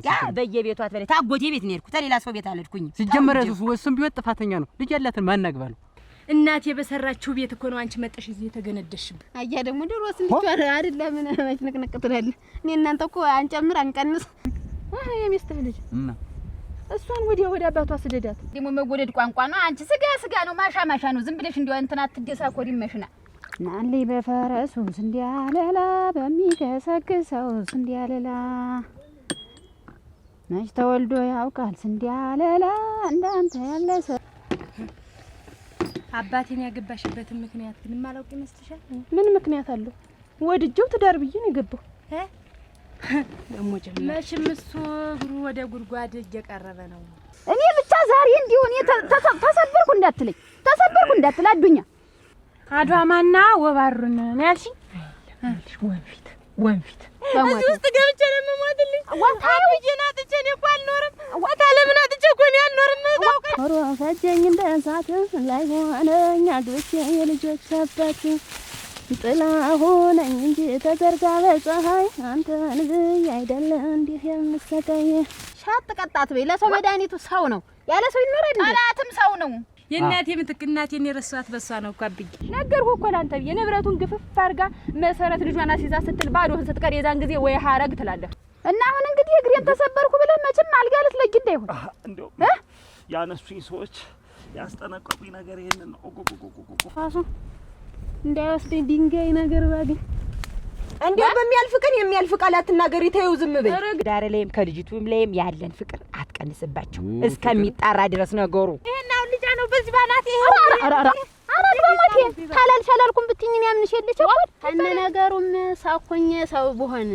ያ በየቤቱ አትበለኝ ታጎቴ ቤት ነው የሄድኩት ተሌላ ሰው ቤት አልሄድኩኝ ሲጀመር እሱም ቢወጥ ጥፋተኛ ነው ልጅ ያላትን ማናግባሉ እናቴ በሰራችሁ ቤት እኮ ነው አንቺ መጠሽ እዚህ የተገነደሽብ አያ ደግሞ ድሮስ እንዲህ አይደለም ምን መጭነቅነቅ ትላለህ እኔ እናንተ እኮ አንጨምር አንቀንስ የሚስትህ ልጅ እና እሷን ወደ አባቷ ስደዳት ደግሞ መጎደድ ቋንቋ ነው አንቺ ስጋ ነው ማሻ ነው ዝም ብለሽ እንዲው እንትና አትደሳኮሪ መሽና ናንሊ በፈረሱ እንዲያለላ በሚገሰግሰው እንዲያለላ መች ተወልዶ ያውቃል እንዲያለላ እንዳንተ ያለ ሰው አባቴን ያገባሽበትን ምክንያት ግን ማላውቅ ይመስልሻል? ምን ምክንያት አለው? ወድጄው ትዳር ብዬ ነው የገባው። ደሞ ጀመረ መቼም እሱ እግሩ ወደ ጉድጓድ እየቀረበ ነው። እኔ ብቻ ዛሬ እንዲሆን ተሰበርኩ እንዳትል አዱኛ አድዋማና ወባሩን ነው ያልሽኝ? ወንፊት እዚህ ውስጥ ገብቼ ነው የምሞትልኝ። ወታው ይናጥቼ ነው እኮ አልኖርም። ወታ ለምን አጥቼ እኮ ነው አልኖርም። ታውቃ ፈጀኝ እንደ እሳት ላይ ሆነኛ ዶቼ የልጆች ሰበት ጥላ ሆነኝ እንጂ ተዘርጋ በፀሐይ አንተን ብዬ አይደለም እንዲህ የምሰቃይ ሻት ቀጣት በይ ለሰው መድኃኒቱ ሰው ነው ያለ ሰው ይኖራል እንዴ? አላትም ሰው ነው። የእናቴ ምትክ እናቴን የረሳት በሷ ነው እኮ አብዬ ነገርኩ እኮ ላንተ የንብረቱን ግፍፍ አርጋ መሰረት ልጇን አስይዛ ስትል ባዶህን ስትቀር የዛን ጊዜ ወይ ሀረግ ትላለህ እና አሁን እንግዲህ እግሬን ተሰበርኩ ብለህ መቼም አልጋ ልትለጊ እንዳይሆን እንደው ያነሱኝ ሰዎች ያስጠነቀቁኝ ነገር ይሄንን ነው ራሱ እንዳይወስደኝ ድንጋይ ነገር ባገኝ እንዴው በሚያልፍ ቀን የሚያልፍ ቃላት ተናገሪ ተይው ዝም በይ ዳር ላይም ከልጅቱም ላይም ያለን ፍቅር አትቀንስባቸው እስከሚጣራ ድረስ ነገሩ ይሄናው ልጅ ነው በዚህ ባናት ይሄ አራድ በማቴ ታላልኩም ብትኝ ነው ያምንሽ የለችው እነ ነገሩም ሳኮኝ ሰው በሆነ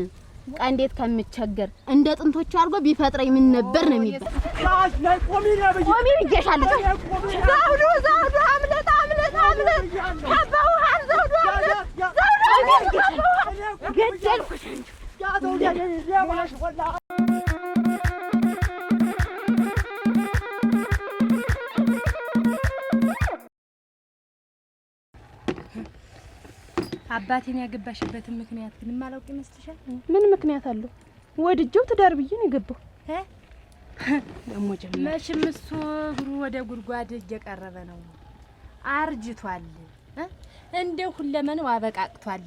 እንዴት ከምቸገር እንደ ጥንቶቹ አርጎ ቢፈጥረኝ ምን ነበር ነው የሚባል ላሽ ላይ ቆሚ ይገሻል ዘውዱ አምለጥ ካባው ዘውዱ ገደልኩሽ አባቴን ያገባሽበትን ምክንያት ግን ማላውቅ ይመስልሻል? ምን ምክንያት አለው? ወድጄው ትዳር ብዬ ነው የገባው። ደሞ ጀመረ መቼም እሱ እግሩ ወደ ጉድጓድ እየቀረበ ነው። አርጅቷል። እንደ ሁለመናው አበቃቅቷል።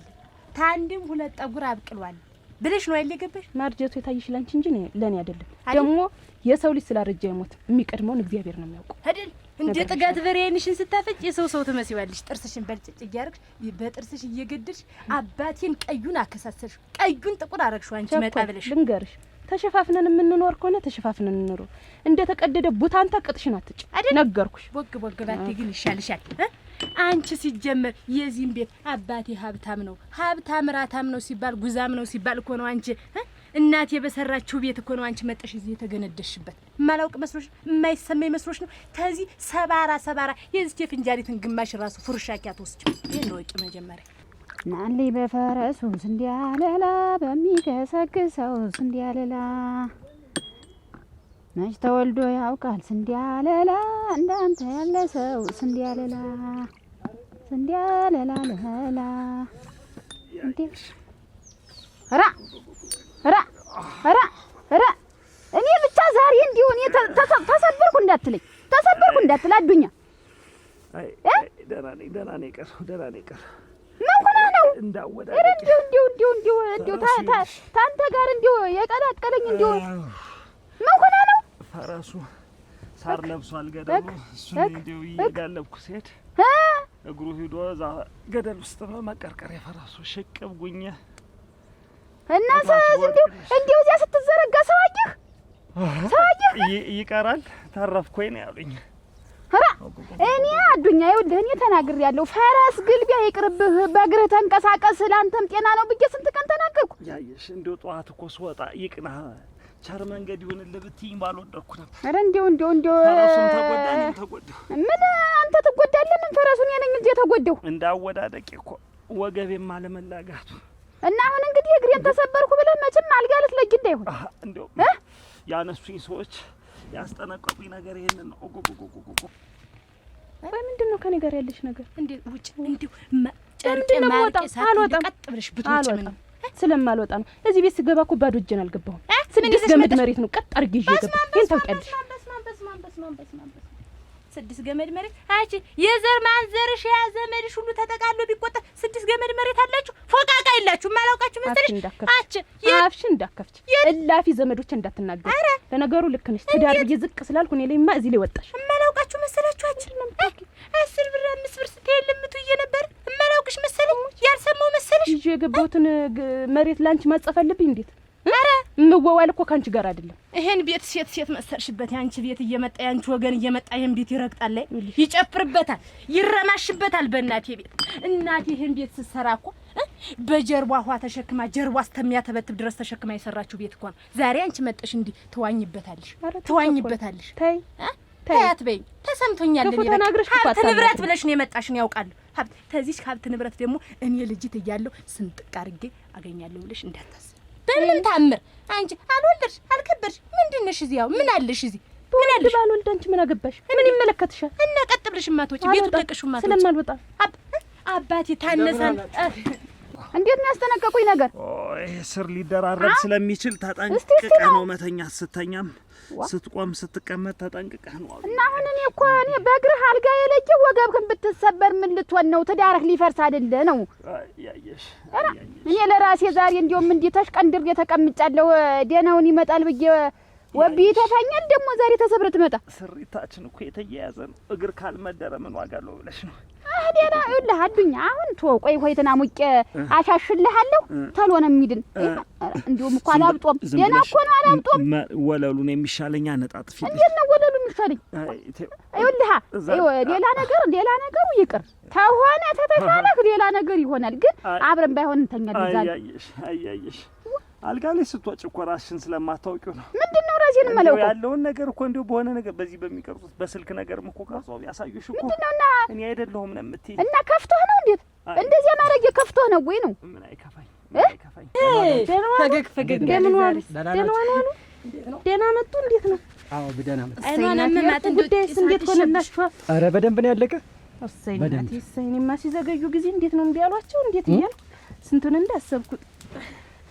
ታንድም ሁለት ጠጉር አብቅሏል ብለሽ ነው ያለገበሽ። ማርጀቱ የታይሽ ላንቺ እንጂ ለኔ አይደለም። ደግሞ የሰው ልጅ ስላረጀ አይሞት የሚቀድመውን እግዚአብሔር ነው የሚያውቀው አይደል? እንደ ጥጋት በሬንሽን ስታፈጭ የሰው ትመስይዋለሽ። ጥርስሽን በልጭጭ እያርግሽ በጥርስሽ እየገደልሽ አባቴን ቀዩን አከሳሰርሽ። ቀዩን ጥቁር አረግሽው አንቺ መጣ ብለሽ ልንገርሽ። ተሸፋፍነን የምንኖር ከሆነ ተሸፋፍነን እንኖር። እንደ ተቀደደ ቡታንታ ቅጥሽን አትጭ ነገርኩሽ። ወግ ባቲ ግን ይሻልሻል። አንቺ ሲጀመር የዚህን ቤት አባቴ ሀብታም ነው ራታም ነው ሲባል ጉዛም ነው ሲባል እኮ ነው አንቺ እናቴ በሰራችሁ ቤት እኮ ነው አንቺ መጠሽ እዚህ የተገነደሽበት። ማላውቅ መስሎሽ የማይሰማኝ መስሎሽ ነው። ከዚህ ሰባራ የዚህ የፍንጃሪትን ግማሽ ራሱ ፍርሻኪያ ተወስጪው ይሄን ነው ወቂ መጀመሪያ ናንሊ በፈረሱ እንዲያለላ በሚገሰግሰው እንዲያለላ መች ተወልዶ ያውቃል እንዲያለላ እንዳንተ ያለ ሰው እንዲያለላ ለላ እንዴ ራ እኔ ብቻ ዛሬ እንዲሆን ተሰበርኩ እንዳትል አዱኛ ደህና ነኝ ቀር ምን ሆነ ነው እንዳወዳ እንዲው ታንተ ጋር እንዲው የቀላቀለኝ እንዲው ምን ሆነ ነው ፈረሱ ሳር ለብሷል ገደሉ እሱ እንዲው ይጋለብኩ ሴት እግሩ ሄዶ እዛ ገደል ውስጥ ነው መቀርቀር የፈረሱ ሽቅብ ጉኛ እና እንዲው እዚያ ስትዘረጋ ሰዋየህ ይቀራል ታረፍኩኝ ነው ያሉኝ። እኔ አዱኛ ይኸውልህ እኔ ተናግሬያለሁ። ፈረስ ግልቢያ ይቅርብህ በእግርህ ተንቀሳቀስ ለአንተም ጤና ነው ብዬ ስንት ቀን ተናገርኩ። ያየሽ እንዲው ጠዋት እኮ ስወጣ ይቅና ቸር መንገድ ይሁንልህ ብትይኝ ባልወደድኩ ነበር። ኧረ እንዲው ፈረሱን ተጎዳኝ ምን አንተ ትጎዳለህ? ምን ፈረሱን የነኝ እንጂ የተጎዳው እንዳወዳደቄ እኮ ወገቤማ ለመላጋቱ እና አሁን እንግዲህ እግሬን ተሰበርኩ ብለህ መቼም አልጋ ልትለጊ እንዳይሆን እንዲው ያነሱኝ ሰዎች ያስጠነቀቁኝ ነገር ይሄንን ነው። ምንድን ነው ከኔ ጋር ያለሽ ነገር? እንዴ ውጭ እንዲው ጨርቄ ማርቄ ሳትቀጥ ብለሽ ብትወጪ ምን ስለማልወጣ ነው። እዚህ ቤት ስገባ እኮ ባዶ እጄን አልገባሁም። 6 ገመድ መሬት ነው ቀጥ አድርጌ ይዤ ገባ። ይሄን ታውቂያለሽ? በስማም 6 ገመድ መሬት አንቺ የዘር ማንዘርሽ ያ ዘመድሽ ሁሉ ተጠቃሎ ቢቆጠር 6 ገመድ መሬት አላችሁ። ፎቃቃ የላችሁ ማላውቃችሁ መሰለሽ። አፍሽን እንዳከፍች እላፊ ዘመዶች እንዳትናገር። ለነገሩ ልክ ነሽ። ትዳር ብዬ ዝቅ ስላልኩ እኔ ላይማ እዚህ ላይ ወጣሽ። ማላውቃችሁ መሰላችሁ። አንቺ 10 ብር 5 ብር ስትይልምቱዬ ነበር። ማላውቅሽ መሰለኝ። ያልሰማው መሰለሽ። ይዤ የገባሁትን መሬት ላንቺ ማጸፍ አለብኝ እንዴት? አረ ምወዋል እኮ ካንቺ ጋር አይደለም። ይሄን ቤት ሴት መሰርሽበት። ያንቺ ቤት እየመጣ ያንቺ ወገን እየመጣ ይሄን ቤት ይረግጣል፣ ይጨፍርበታል፣ ይረማሽበታል። በእናቴ ቤት እናቴ ይሄን ቤት ስትሰራ እኮ በጀርባ ውሃ ተሸክማ ጀርባ እስከሚያተበትብ ድረስ ተሸክማ የሰራችሁ ቤት እኮ ነው። ዛሬ አንቺ መጠሽ እንዲህ ትዋኝበታልሽ። ተይ አትበይኝ። ተሰምቶኛል። ሀብት ንብረት ብለሽ ነው የመጣሽን ያውቃለሁ። ከዚህ ሀብት ንብረት ደግሞ እኔ ልጅት እያለሁ ስንጥቅ አድርጌ አገኛለሁ ብለሽ እንዳታስብ። በምን ታምር አንቺ አልወለድሽ አልከበድሽ ምንድን ነሽ? እዚህ ያው ምን አለሽ? እዚህ ምን አለሽ? ባልወልድ አንቺ ምን አገባሽ? ምን ይመለከትሻል? እና ቀጥ ብለሽ ማቶች ቤቱ ደቅሽ ማቶች ስለማልወጣ አባቴ ታነሳን። እንዴት ነው ያስተነቀቁኝ ነገር? ኦይ ስር ሊደራረብ ስለሚችል ተጠንቅቀህ ነው መተኛት። ስተኛም ስትቆም ስትቀመጥ ተጠንቅቀህ ነው። እና አሁን እኔ በእግርህ አልጋ የለየ ወገብህን ብትሰበር ምን ልትሆን ነው? ትዳርህ ሊፈርስ አይደለ ነው? ያየሽ እኔ ለራሴ ዛሬ እንዲያውም እንዲህ ተሽቀንድር የተቀምጫለሁ ደህናውን ይመጣል ብዬ ወቢ ተፋኛል። ደግሞ ዛሬ ተሰብረ ትመጣ። ስሪታችን እኮ የተያያዘ ነው። እግር ካልመደረ ምን ዋጋ አለው ብለሽ ነው? ደህና ይኸውልህ አዱኛ አሁን ቆይ ሆይትና ሙቄ አሻሽልሃለሁ ቶሎ ነው የሚድን። እንዲሁም እኮ አላብጦም ደህና እኮ ነው አላብጦም። ወለሉን የሚሻለኝ አነጣጥፊ። እንዴት ነው ወለሉ የሚሻለኝ? ይኸውልህ ሌላ ነገሩ ይቅር ተሆነ ተተሻለህ ሌላ ነገር ይሆናል። ግን አብረን ባይሆን እንተኛለን ዛሬ። አያየሽ አልጋ ላይ ስትወጪ እኮ ራስሽን ስለማታውቂው ነው። ምንድነው ራሴን መለውቀው? ያለውን ነገር እኮ እንደው በሆነ ነገር በዚህ በሚቀርጹት በስልክ ነገር እኮ ቀርጸው ቢያሳዩሽ እኮ ምንድነውና እኔ አይደለሁም ነው የምትይ። እና ከፍቶህ ነው እንዴት? እንደዚህ ማድረግ ከፍቶህ ነው ወይ ነው? ምን አይከፋኝ። ፈገግ ደህና ዋሉ። ደህና መጡ። እንዴት ነው? አዎ በደህና መጡ። አይኗን አመማት። ጉዳይስ እንዴት ሆነላችኋል? ኧረ በደንብ ነው ያለቀ። እሰይኔማ ሲዘገዩ ጊዜ እንዴት ነው እምቢ ያሏቸው? እንዴት እያልኩ ስንቱን እንዳሰብኩት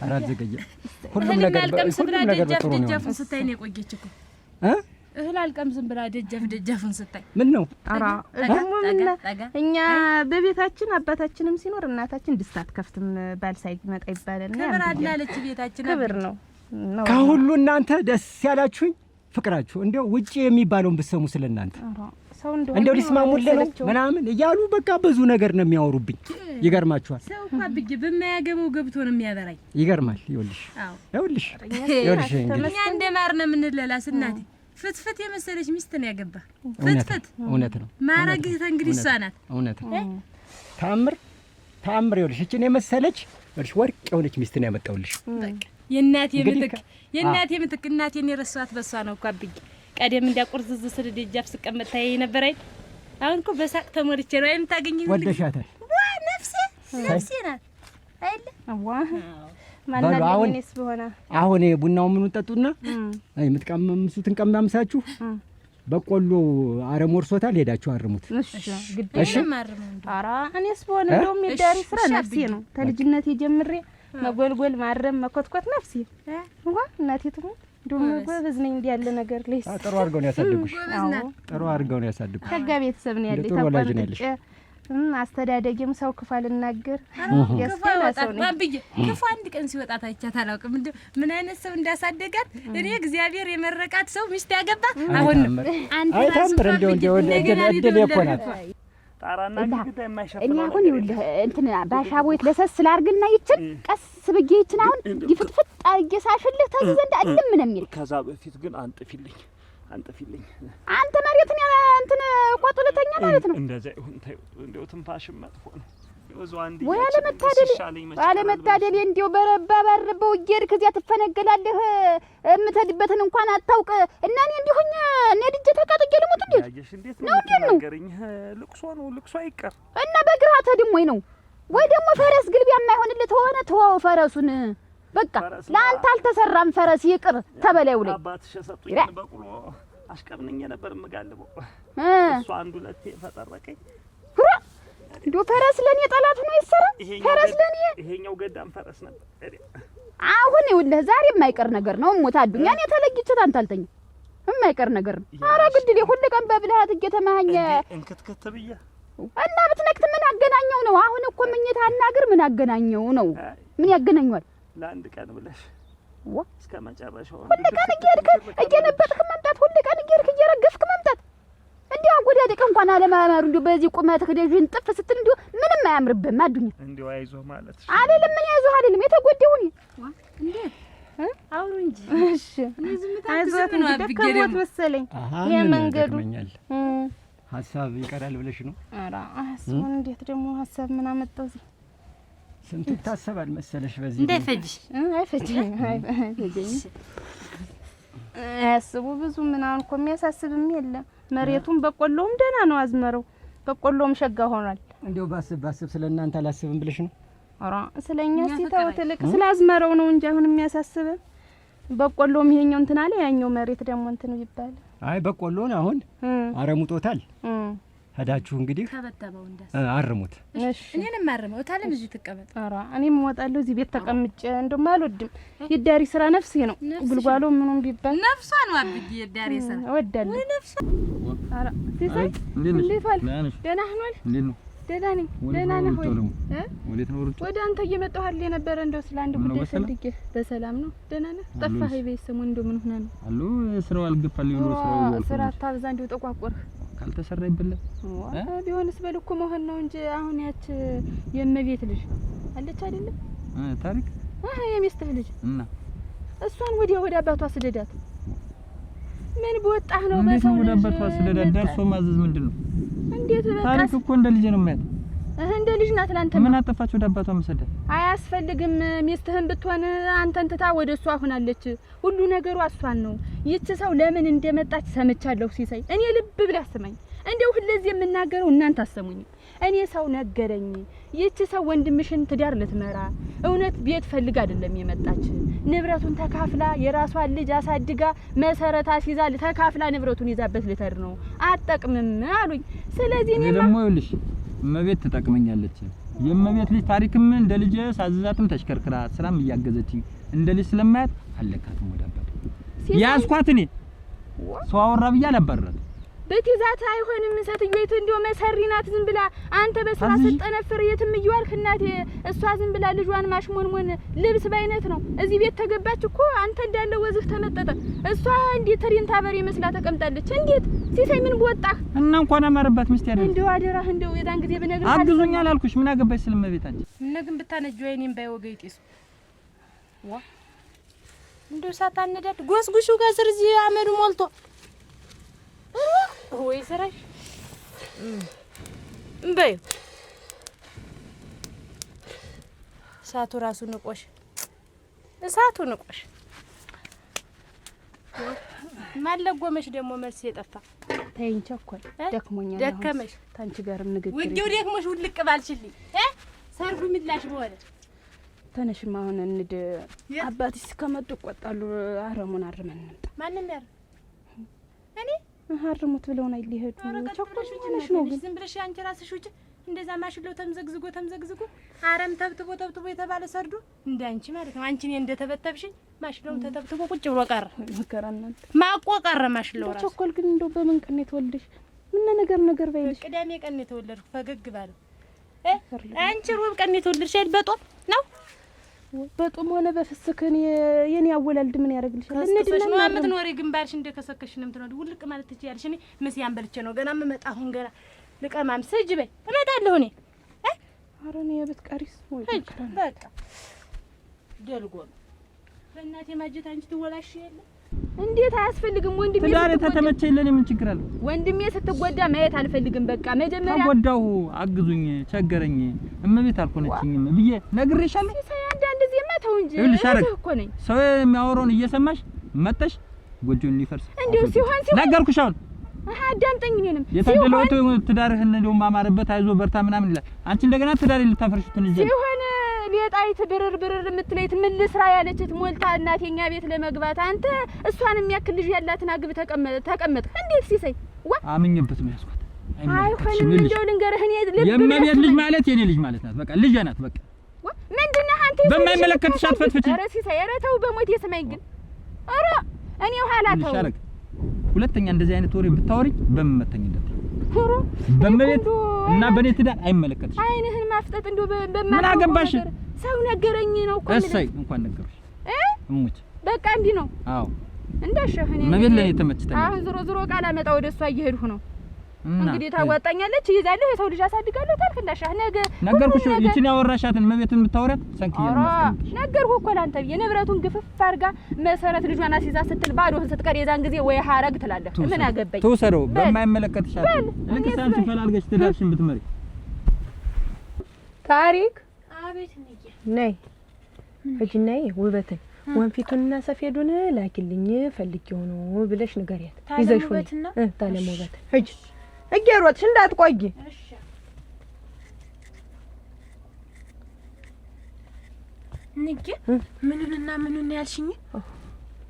አራት ዘገየ ሁሉም ነገር ደጃፉን ስታይ ነው የቆየች እኮ እህል አልቀምስም ብላ ደጃፉን ስታይ ምን ነው? አራ ደግሞ እኛ በቤታችን አባታችንም ሲኖር እናታችን ድስት አትከፍትም ባል ሳይመጣ ይባላልና ክብር አላለች ቤታችን ክብር ነው። ከሁሉ እናንተ ደስ ያላችሁኝ ፍቅራችሁ እንደው ውጪ የሚባለውን ብትሰሙ ስለናንተ እንደው ሊስማሙልን ነው ምናምን እያሉ በቃ ብዙ ነገር ነው የሚያወሩብኝ። ይገርማችኋል። ሰው እንኳን ብዬ በማያገባው ገብቶ ነው የሚያበራኝ። ይገርማል። ይኸውልሽ እኛ እንደ ማር ነው የምንለላስ። እናቴ ፍትፍት የመሰለች ሚስት ነው ያገባ። ፍትፍት እውነት ነው። ማረግህ እንግዲህ እሷ ናት። እውነት ነው። ታምር ይኸውልሽ እቺን የመሰለች ወርቅ የሆነች ሚስት ነው ያመጣውልሽ። የእናቴ ምትክ እናቴን የረሳኋት በሷ ነው እኮ አብዬ። ቀደም እንዳቆርዝዝ ስለ ደጃፍ ስቀመጥ ታይ ነበር አይደል? አሁን እኮ በሳቅ ተሞርቼ ነው አይደል? ታገኘኝ ወደሻታል። ነፍሴ ናት አይደል? ማናለኝስ በሆነ አሁን ቡናው ምኑን ጠጡና አይ የምትቀመምሱትን ቀማምሳችሁ በቆሎ አረም ወርሶታል። ሄዳችሁ አርሙት። እሺ ኧረ እኔስ በሆነ እንደውም የዳሪ ስራ ነፍሴ ነው። ከልጅነቴ ጀምሬ መጎልጎል ማረም መኮትኮት ነፍሴ እናቴ ትሙት እንደውም ጎበዝ ነኝ። እንዲህ ያለ ነገር ለይስ ጥሩ አድርገው ነው ያሳደጉሽ። ጥሩ አድርገው ነው ያሳደጉሽ። ከጋ ቤተሰብ ነው ያለኝ። ታቋምጥ አስተዳደግም ሰው ክፋል እናገር ያስከፋው ነው አብዬ። ክፉ አንድ ቀን ሲወጣ ታይቻት አላውቅም። እንደው ምን አይነት ሰው እንዳሳደጋት እኔ እግዚአብሔር የመረቃት ሰው ሚስት ያገባ አሁን አንተ ታምር እንደው እድል የኮናት ጣራና ግድግዳ የማይሸፍነው እኔ አሁን ይኸውልህ እንትን ባሻቦይት ለሰስ ላርግና ይችን ቀስ ብዬ ይችን አሁን ይፍጥፍጥ አርጌ ሳሽልህ ተዚህ ዘንድ አልም ነው የሚል። ከዛ በፊት ግን አንጥፊልኝ አንተ መሬትን እንትን ቆጥለተኛ ማለት ነው። እንደዛ ይሁን ታዩ። እንደው ትንፋሽም መጥፎ ነው። ወይ አለመታደል እንዲው በረባባረበው እየሄድክ እዚያ ትፈነገላለህ። እምትሄድበትን እንኳን አታውቅ እና እኔ እንዲሁኝ እኔ ልጅ ተቃጥቄ ልሙት እንዴት ነው የምትናገረኝ? ልቅሶ ነው ልቅሶ አይቀር እና በግራ ተድም ወይ ደግሞ ፈረስ ግልቢያ የማይሆንልህ ተሆነ ተወው ፈረሱን በቃ ለአንተ አልተሰራም። ፈረስ ይቅር ተበለው ላይ አባትሽ ሰጡኝ በቁሎ አሽቀርነኝ ነበር የምጋልበው። እሱ አንዱ ለቴ ፈጠረቀኝ እንደው ፈረስ ለኔ ጠላት ሆኖ ይሰራ ፈረስ ለኔ ይሄኛው ገዳም ፈረስ ነበር። አሁን ይኸውልህ ዛሬ የማይቀር ነገር ነው። ሞት አዱኛ እኔ ተለግቼ ታንታልተኝ የማይቀር ነገር ነው። ኧረ ግድል ሁሉ ቀን በብልሃት እየተማኸኘ እንክትክት ብያ እና ብትነክት ምን አገናኘው ነው? አሁን እኮ ምኝታ አናግር ምን አገናኘው ነው? ምን ያገናኘዋል? ለአንድ ቀን ብለሽ እስከ መጨረሻው ሁሉ ቀን እየነበጥክ መምጣት ሁሉ ቀን እየረገፍክ መምጣት እንዲያው ጎዳደቅ እንኳን አለማማሩ እንዲያው በዚህ ቁመትህ ደጅን ጥፍ ስትል እንዲያው ምንም አያምርብህም። አዱኛ እንዲያው አይዞህ ማለት አይደለም ምን ያይዞህ አይደለም የተጎደውን እንዴት አውሩ እንጂ እሺ እኔ ዝምታ አይዞህ ነው አብገደም መሰለኝ የመንገዱ ሀሳብ ይቀራል ብለሽ ነው? ኧረ አሁን እንዴት ደግሞ ሀሳብ ምን አመጣው? እዚህ ስንት ታሰባል መሰለሽ? በዚህ እንዳይፈጅሽ አይፈጅኝ አያስቡ ብዙ ምን አሁን እኮ የሚያሳስብም የለም። መሬቱም በቆሎም ደህና ነው አዝመረው በቆሎም ሸጋ ሆኗል። እንዴው ባስብ ስለእናንተ አላስብም ብለሽ ነው? ኧረ ስለኛ ሲታው ትልቅ ስላዝመረው ነው እንጂ አሁን የሚያሳስብ በቆሎም ይሄኛው እንትን አለ ያኛው መሬት ደግሞ እንትን ይባል። አይ በቆሎን አሁን አረሙጦታል። ሄዳችሁ እንግዲህ ተበተበው እንዳስ አርሙት። እሺ እኔንም አርመው ታለም እዚህ ተቀመጥ። ኧረ እኔም እወጣለሁ እዚህ ቤት ተቀምጬ እንደውም አልወድም። የዳሪ ስራ ነፍሴ ነው። ጉልጓሎ ምኑም ቢባል ነፍሷ ነው አብዬ የዳሪ ስራ እወዳለሁ። ነፍሷ ኧረ ሲሳይ እንዴት ዋልክ? ደህና ነህ? እንዴት ነው? ደህና ነኝ። ደህና ነህ ወይ? ወዴት ነው ሩጭ? ወደ አንተ እየመጣሁ አይደል የነበረ እንደው ስለ አንድ ጉዳይ ፈልጌ። በሰላም ነው? ደህና ነህ? ጠፋህ ቤት ሰሞኑን እንደው ምን ሆነህ ነው? አሉ ስራው አልገፋልኝ ነው ስራው። ስራ ታብዛ እንደው ጠቋቆርህ ካልተሰራ ይበላል። ቢሆንስ በልኩ መሆን ነው እንጂ አሁን ያች የእመቤት ልጅ አለች አይደለም? ታሪክ የሚስትህ ልጅ እና እሷን ወደ አባቷ ስደዳት። ምን በወጣህ ነው በሰው ወደ አባቷ ስደዳት ደርሶ ማዘዝ ምንድነው? እንዴት በቃ ታሪክ እኮ እንደ ልጅ ነው ማለት እንደ ልጅ ናት። ላንተ ምን አጠፋች? ወደ አባቷ መሰደድ አያስፈልግም። ሚስትህን ብትሆን አንተን ትታ ወደ እሷ ሆናለች። ሁሉ ነገሩ እሷን ነው። ይቺ ሰው ለምን እንደመጣች ሰምቻለሁ ሲሳይ። እኔ ልብ ብለህ ስማኝ። እንደው ሁለዚህ የምናገረው እናንተ አሰሙኝ። እኔ ሰው ነገረኝ። ይቺ ሰው ወንድምሽን ትዳር ልትመራ እውነት ቤት ፈልጋ አይደለም የመጣች። ንብረቱን ተካፍላ የራሷን ልጅ አሳድጋ መሰረታ ሲዛ ተካፍላ ንብረቱን ይዛበት ልትሄድ ነው። አጠቅምም አሉኝ። ስለዚህ እኔ ደግሞ ይልሽ እመቤት ትጠቅመኛለች። የእመቤት ልጅ ታሪክም እንደ ልጅ ሳዝዛትም ተሽከርክራ ስራም እያገዘችኝ እንደ ልጅ ስለማያት አለካትም ወደ አባቷ ያስኳት። እኔ ሰው አወራ ብዬ አላባረራት በትዛት አይሆንም። ሰትዩት እንደው መሰሪ ናት። ዝም ብላ አንተ በስራ ስትጠነፍር የትም እየዋልክ እናቴ እሷ ዝም ብላ ልጇን ማሽሞንሞን ልብስ ባይነት ነው። እዚህ ቤት ተገባች እኮ አንተ እንዳለ ወዝህ ተመጠጠ። እሷ እንዴት ትሪን ታበሬ መስላ ተቀምጣለች። እንዴት ሲሳይ ምን በወጣህ እና እንኳን አማረባት ሚስት ያደረገ እንደው አደራህ እንደው የዳን ጊዜ በነገር አግዙኛል አልኩሽ። ምን አገባሽ ስለመቤታችን ምን ግን ብታነጁ አይኔም ባይወገይ ጤሱ ዋ እንደው ሳታነዳድ ጎስጉሹ ጋር ዝርዚ አመዱ ሞልቶ ወይ ሰራሽ በይ እሳቱ ራሱ ንቆሽ እሳቱ ንቆሽ ማለጎመሽ ደግሞ መልስ የጠፋ ተይኝ ቸኮል ደክሞኛል። ደከመሽ ታንቺ ጋርም ንግግር ወዲው ደክሞሽ ውልቅ ባልችልኝ ሰርጉ ምላሽ በሆነ ተነሽማ አሁን እንድ አባትሽ ከመጡ ቆጣሉ። አረሙን አርመን እንምጣ። ማንም ያር እኔ አርሙት ብለውና ሊሄዱ ቸኮልሽ ነው። ግን ዝም ብለሽ አንቺ ራስሽ ውጭ እንደዛ ማሽለው ተምዘግዝጎ አረም ተብትቦ የተባለ ሰርዶ እንዳንቺ ማለት ነው። አንቺ እኔ እንደተበተብሽኝ ማሽለው ተተብትቦ ቁጭ ብሎ ቀረ። መከራናንተ ማቆ ቀረ ማሽለው ራስ ቸኮል። ግን እንደው በምን ቀን የተወለድሽ? ምን ነገር ባይልሽ? ቅዳሜ ቀን የተወለድኩ ፈገግ ባለው አንቺ ሮብ ቀን የተወለድሽ አይደል? በጦም ነው በጦም ሆነ በፍስክን የኔ አወላልድ ምን ያደርግልሻል? እንድነሽ ነው የምትኖሪ። ግንባርሽ እንደከሰከሽ ነው የምትኖሪ። ውልቅ ማለት ትችያለሽ። እኔ መስያን በልቼ ነው ገና የምመጣ። አሁን ገና ልቀማም ስጅ በይ እመጣለሁ እኔ። ኧረ እኔ የብትቀሪስ ወይ በቃ ደልጎ በእናቴ ማጀት አንቺ ትወላሽ የለ እንዴት አያስፈልግም። ወንድሜ ትዳር ተተመቸኝ ለኔ ምን ችግር አለ? ወንድሜ ስትጎዳ ማየት አልፈልግም። በቃ መጀመሪያ ተጎዳሁ፣ አግዙኝ፣ ቸገረኝ፣ እመቤት አልሆነችኝም ብዬ ነግሬሻለሁ። አንዳንድ ጊዜ ማተው እንጂ እኮ ነኝ። ሰው የሚያወራውን እየሰማሽ መጥተሽ ጎጆን ሊፈርስ እንደው ሲሆን ነገርኩሽ። አሁን አዳምጠኝ። እኔንም የታደለው ትዳርህ እንደው ማማረበት አይዞ በርታ ምናምን ይላል። አንቺ እንደገና ትዳር ልታፈርሽ ትንሽ ሲሆን ሌጣይት ብርር የምትለይት ምን ልስራ ያለችት ሞልታ እናቴኛ ቤት ለመግባት አንተ እሷን የሚያክል ልጅ ያላትን አግብ ተቀመጥ። እንዴት ሲሳይ አምኜበት ነው ያስኳት። አይሆንም። እንደው ልንገርህ እኔ የእመቤት ልጅ ማለት የኔ ልጅ ማለት ናት። በቃ ልጅ ናት። በቃ ምንድን ነህ አንተ? በማይመለከትሽ አትፈትፍች። ኧረ ሲሳይ፣ ኧረ ተው በሞት የሰማኝ ግን ኧረ እኔ ኋላ ተው። ሁለተኛ እንደዚህ አይነት ወሬ ብታወሪኝ በመመተኝነት በእመቤት እና በኔ ትዳር አይመለከትሽ። አይንህን ማፍጠጥ እንደው ምን አገባሽ? ሰው ነገረኝ ነው እኮ። እሰይ እንኳን ነገርሽ እሙች። በቃ እንዲህ ነው። አዎ እንዳሸህ እኔ እመቤት ለኔ ተመችተኝ። አሁን ዞሮ ቃል አመጣ ወደሷ እየሄድኩ ነው። እንግዲህ ታዋጣኛለች፣ ይዛለሁ፣ የሰው ልጅ አሳድጋለሁ ታልክ እንዳሻህ ነገ ነገርኩሽ። ይቺን ያወራሻትን እመቤትን የምታወሪያት ሰንክዬ ነው ማስቀምጥሽ። ነገርኩህ እኮ ላንተ ብዬ ንብረቱን ግፍፍ አድርጋ መሰረት ልጇን አስይዛ ስትል ባዶህን ስትቀር የዛን ጊዜ ወይ ሀረግ ትላለህ። ምን አገባኝ? ተውሰረው በማይመለከትሽ አይደል? ለከሳንስ ፈላልገሽ ትዳርሽን ብትመሪ ታሪክ። አቤት ነኝ። ነይ እጅናይ ውበትን ወንፊቱንና ሰፌዱን ላኪልኝ ፈልጌው ነው ብለሽ ንገሪያት። ይዘሽ ወይ ታለም ውበት እጅ እየሮጥሽ እንዳትቆይ። እሺ ንገ ምንንና ምንን ያልሽኝ?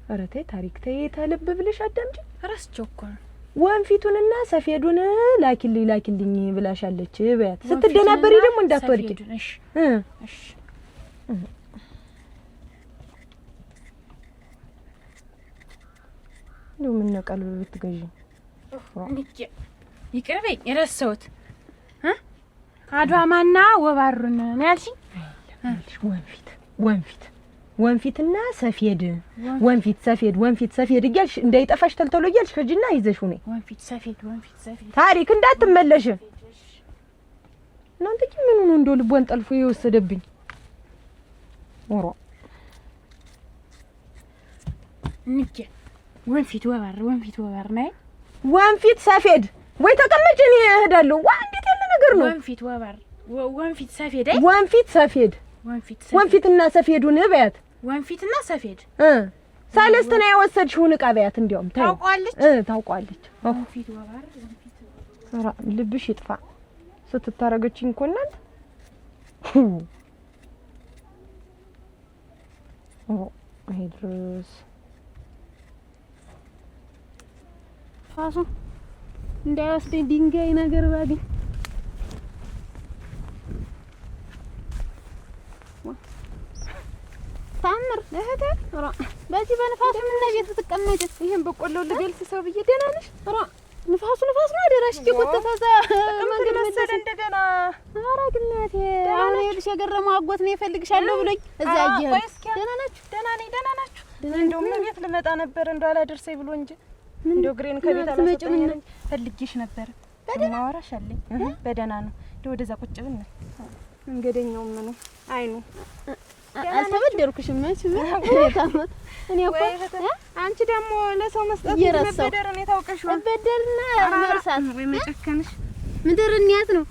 ኧረ ተይ ታሪክ ተይ፣ ተልብ ብለሽ አዳምጪ። ረስቼው እኮ ነው። ወንፊቱንና ሰፌዱን ላኪልኝ ብላሻለች በያት። ስትደናበሪ ደግሞ እንዳትወድቂ። እሺ እሺ ነው ምን ነቀል ብትገዢ ንገ ይቅርበኝ፣ የረሳሁት አድዋማና ወባሩን ነው ያልሽኝ? ወንፊትና ሰፌድ ወንፊት ሰፌድ እያልሽ እንዳይጠፋሽ ተልተሎ እያልሽ ሂጂና ይዘሽው ነይ። ወንፊት ሰፌድ ታሪክ እንዳትመለሽ። እናንተ ግን ምን ነው እንደው ልቧን ጠልፎ የወሰደብኝ? ወሮ ንገ ወንፊት ወባር ነይ። ወንፊት ሰፌድ ወይ ተቀመጭ፣ እኔ እሄዳለሁ። እንዴት ያለ ነገር ነው? ወንፊት ወባር ወንፊት ሰፌድ ወንፊትና ሰፌዱን በያት። ወንፊትና ሰፌድ ሰለስትና የወሰድሽውን ዕቃ በያት። እንዲያውም ታውቋለች። ወንፊት ወባር ኧረ ልብሽ ይጥፋ ስትታረገችኝ እኮ እናንተ። ይሄ ድረስ ፋሱ እንዳይወስደኝ ድንጋይ ነገር ባገኝ ታምር እህቴ። ኧረ በዚህ በንፋሱ ምን ቤት ትቀመጪ? ይሄን በቆሎ ልገልጽ ሰው ብዬ ደህና ነሽ? ኧረ ንፋሱ ነው አደራሽ እየቆጠፈዛ መንገድ መሰለ እንደገና። ኧረ ግናቴ አሁን ይልሽ የገረመው አጎት ነው ይፈልግሻለሁ ብሎኝ እዛ ይሄድ። ደህና ናችሁ? ደህና ነኝ። ደህና ናችሁ? እንደውም ቤት ልመጣ ነበር እንደው አላደርሰኝ ብሎ እንጂ እንደው ግሬን ከቤት አላስወጣኝ ፈልጌሽ ነበር። በደህና አወራሽ አለኝ። በደህና ነው። እንደው ወደዛ ቁጭ ብለን መንገደኛው ምን ነው አይኑ አልተበደርኩሽም መቼም እኔ እኮ አንቺ ደግሞ ለሰው መስጠት መበደር እኔ ታውቀሽ ነው። መበደርና መርሳት ወይ መጨከንሽ ምድርኛት ነው።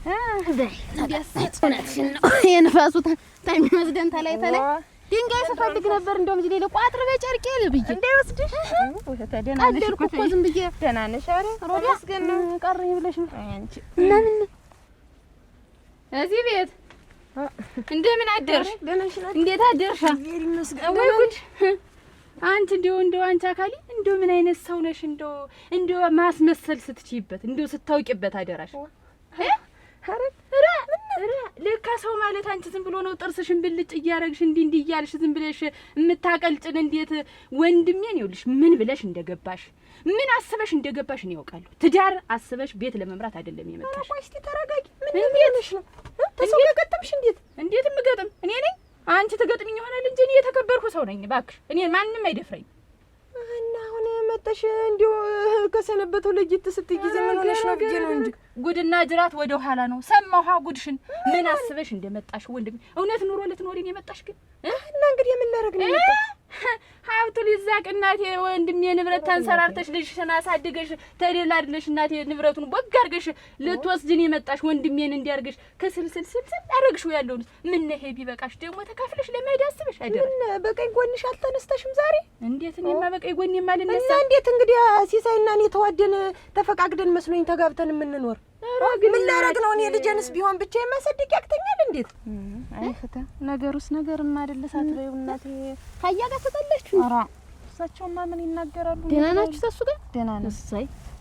እውነትሽን ነው። የንፋሱ ታሚመስደን ተላይ ድንጋይ ስፈልግ ነበር። እንደውም እዚህ ሌላ ቋጥር በጨርቄ ልብዬ እንዳይወስድሽ ቀደልኩ እኮ ዝም ብዬ። ደህና ነሽ? ኧረ ሮዳስ ግን ቀረኝ ብለሽ ነው አንቺ ለምን እዚህ ቤት እንደምን አደርሽ? እንዴት አደርሻ? ወይ ጉድ! አንቺ እንደው አንቺ አካሊ እንደው ምን አይነት ሰው ነሽ? እንደው ማስመሰል ስትችይበት እንደው ስታውቂበት አደራሽ። ለካ ሰው ማለት አንቺ ዝም ብሎ ነው ጥርስሽን ብልጭ እያረግሽ እንዲህ እያልሽ ዝም ብለሽ የምታቀልጭን። እንዴት ወንድሜን ይኸውልሽ ምን ብለሽ እንደገባሽ ምን አስበሽ እንደገባሽ ነው ያውቃለሁ። ትዳር አስበሽ ቤት ለመምራት አይደለም የመጣሽ። ቆይ እስቲ ተረጋጊ። ምን እንደነሽ ነው? ተሰው ገጠምሽ? እንዴት የምገጥም እኔ ነኝ? አንቺ ትገጥምኝ ይሆናል እንጂ እኔ የተከበርኩ ሰው ነኝ። እባክሽ እኔ ማንም አይደፍረኝ። እና አሁን መጣሽ እንዲሁ ከሰነበተው ለጅት ስትይ ጊዜ ምን ሆነሽ ነው ብዬ ነው እንጂ ጉድና ጅራት ወደ ኋላ ነው። ሰማሁ ጉድሽን። ምን አስበሽ እንደመጣሽ ወንድሜ። እውነት ኑሮ ልትኖሪ ነው የመጣሽ ግን እና እንግዲህ ምን ላደርግ ነው የመጣሽ? ሀብቱ ሊዛቅ እናቴ ወንድሜ ንብረት ተንሰራርተሽ ልጅሽን አሳድገሽ ተደላድለሽ እናቴ ንብረቱን ቦግ አድርገሽ ልትወስጂን የመጣሽ ወንድሜን እንዲያርገሽ ከስልስል አረግሽው ያለውን ምን ነህ ቢበቃሽ ደግሞ ተካፍለሽ ለመሄድ አስበሽ አይደል? ምን በቀኝ ጎንሽ አልተነስተሽም ዛሬ? እንዴት እኔማ በቀኝ ጎን የማልነሳ እና እንዴት እንግዲህ ሲሳይና እኔ ተዋደን ተፈቃቅደን መስሎኝ ተጋብተን የምንኖር ምን ላደርግ ነው? እኔ ልጄንስ ቢሆን ብቻ የማሰድቅ ያክተኛል እንዴት? አይ ፍታ ነገሩስ ነገርማ አይደለ ሳትበይው እናቴ ካያ ጋር ተጠለችው። ኧረ እሳቸውማ ምን ይናገራሉ? ደህና ናችሁ? ተሱ ጋር ደህና ነው። እሰይ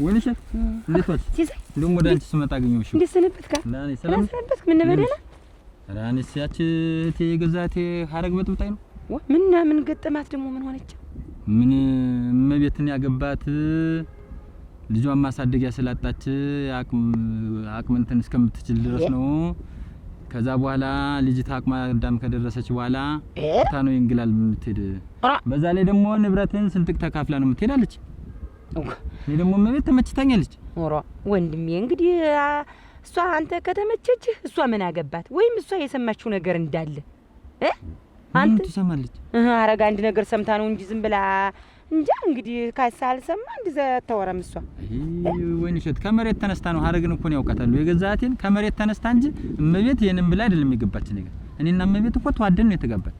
ወይንሸት እንዴት ዋልሽ? እንደውም ወደ አንቺ ስመጣ አገኘሁሽ። እንዴት ሰነበትክ? ዳኔ ሰላም ሰነበትክ? ምን በደና? ራንስ ያቺ እቴ የገዛቴ ሀረግ በጥብጣይ ነው። ምን ገጠማት ደግሞ? ምን ሆነች? ምን እመቤትን ያገባት ልጇን ማሳደጊያ ስላጣች አቅም እንትን እስከምትችል ድረስ ነው። ከዛ በኋላ ልጅቷ አቅመ አዳም ከደረሰች በኋላ ታኖ ይንግላል የምትሄድ። በዛ ላይ ደግሞ ንብረትን ስንጥቅ ተካፍላ ነው የምትሄዳለች። እኔ ደግሞ እመቤት ተመችታኛለች። ወንድሜ እንግዲህ እሷ አንተ ከተመቸች እሷ ምን አገባት? ወይም እሷ የሰማችው ነገር እንዳለ አንተ ትሰማለች። አረጋ አንድ ነገር ሰምታ ነው እንጂ ዝም ብላ እንጃ እንግዲህ ካሳል ሰማ እንደዛ ታወራም እሷ። ወይንሸት ከመሬት ተነስታ ነው ሀረግን እኮ ነው ያውቃታሉ። የገዛቴን ከመሬት ተነስታ እንጂ እመቤት የኔን ብላ አይደለም የገባች ነገር። እኔና እመቤት እኮ ተዋደን ነው የተጋባን።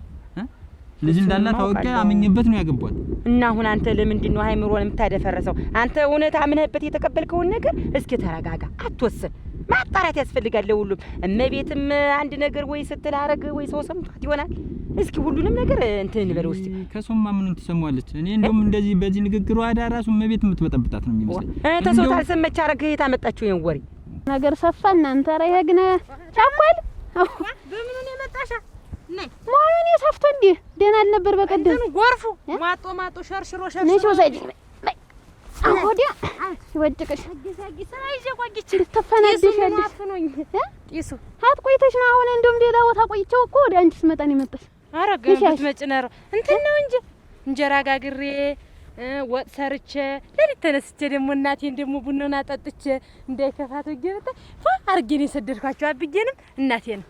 ልጅ እንዳላት አውቄ አምኜበት ነው ያገባው። እና አሁን አንተ ለምንድን ነው ሃይምሮን የምታደፈረሰው? አንተ እውነት አምነህበት የተቀበልከውን ነገር እስኪ ተረጋጋ፣ አትወስን። ማጣራት ያስፈልጋል ለሁሉም። እመቤትም አንድ ነገር ወይ ስትል አረግ ወይ ሰው ሰምቷት ይሆናል። እስኪ ሁሉንም ነገር እንትን እንበለው እስቲ። ከሰውማ ምኑን ትሰማዋለች? እኔ እንደውም እንደዚህ በዚህ ንግግሩ አዳ ራሱ እመቤት የምትበጠብጣት ነው የሚመስለኝ። ተሰው ታልሰመች አረግ የት አመጣችሁ ይሄን ወሬ? ነገር ሰፋ እናንተ ራ ይሄግነ ቻኳል በምኑ ነው የመጣሻ? ነይ ማን የሰፍቶ እንዴ ደና አልነበር በቀደም ጎርፉ ማጦ ሸርሽሮ ነሽ ወሰጂ አሁዲያ ወድቀሽ አግሳጊ ሳይዘ ቆይቼ ተፈናድሻለሽ አፍኖኝ ጢሱ ሀት ቆይተሽ ነው አሁን እንደውም ሌላ ቦታ ቆይቼው እኮ ወደ አንቺ ስመጣ ነው የመጣሽ። አረጋ ብትመጭ ነው እንትን ነው እንጂ እንጀራ ጋግሬ ወጥ ሰርቼ ለሊት ተነስቼ ደግሞ እናቴን ደግሞ ቡናና ጠጥቼ እንዳይከፋት ወገበታ አርጌን የሰደድኳቸው አብጌንም እናቴን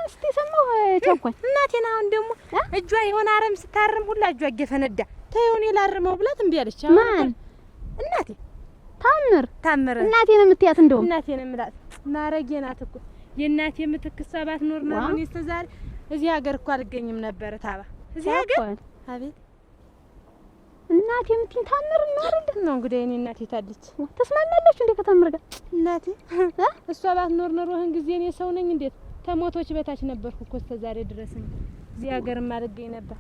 እስቲ ሰማው ቸኮል እናቴን አሁን ደግሞ እጇ የሆነ አረም ስታርም ሁላ እጇ እየፈነዳ ተይውን ይላርመው ብላት እምቢ አለች። ማን እናቴ ታምር እናቴን የምትያት እንደው እናቴን የምላት ማረጌ ናት እኮ የእናቴ የምትክሳባት ኖር ነው። እኔ እስከዛሬ እዚህ ሀገር እኮ አልገኝም ነበር። ታባ እዚህ ሀገር አቤት እናቴ የምትይኝ ታምር ነው አይደል? ነው እንግዲህ እኔ እናቴ ታለች ተስማማለች እንዴ ከታምር ጋር? እናቴ እሷ ባትኖር ይሄን ጊዜ እኔ ሰው ነኝ እንዴት ተሞቶች በታች ነበርኩ እኮ እስከዛሬ ድረስ እዚህ ሀገር ማልገኝ ነበር።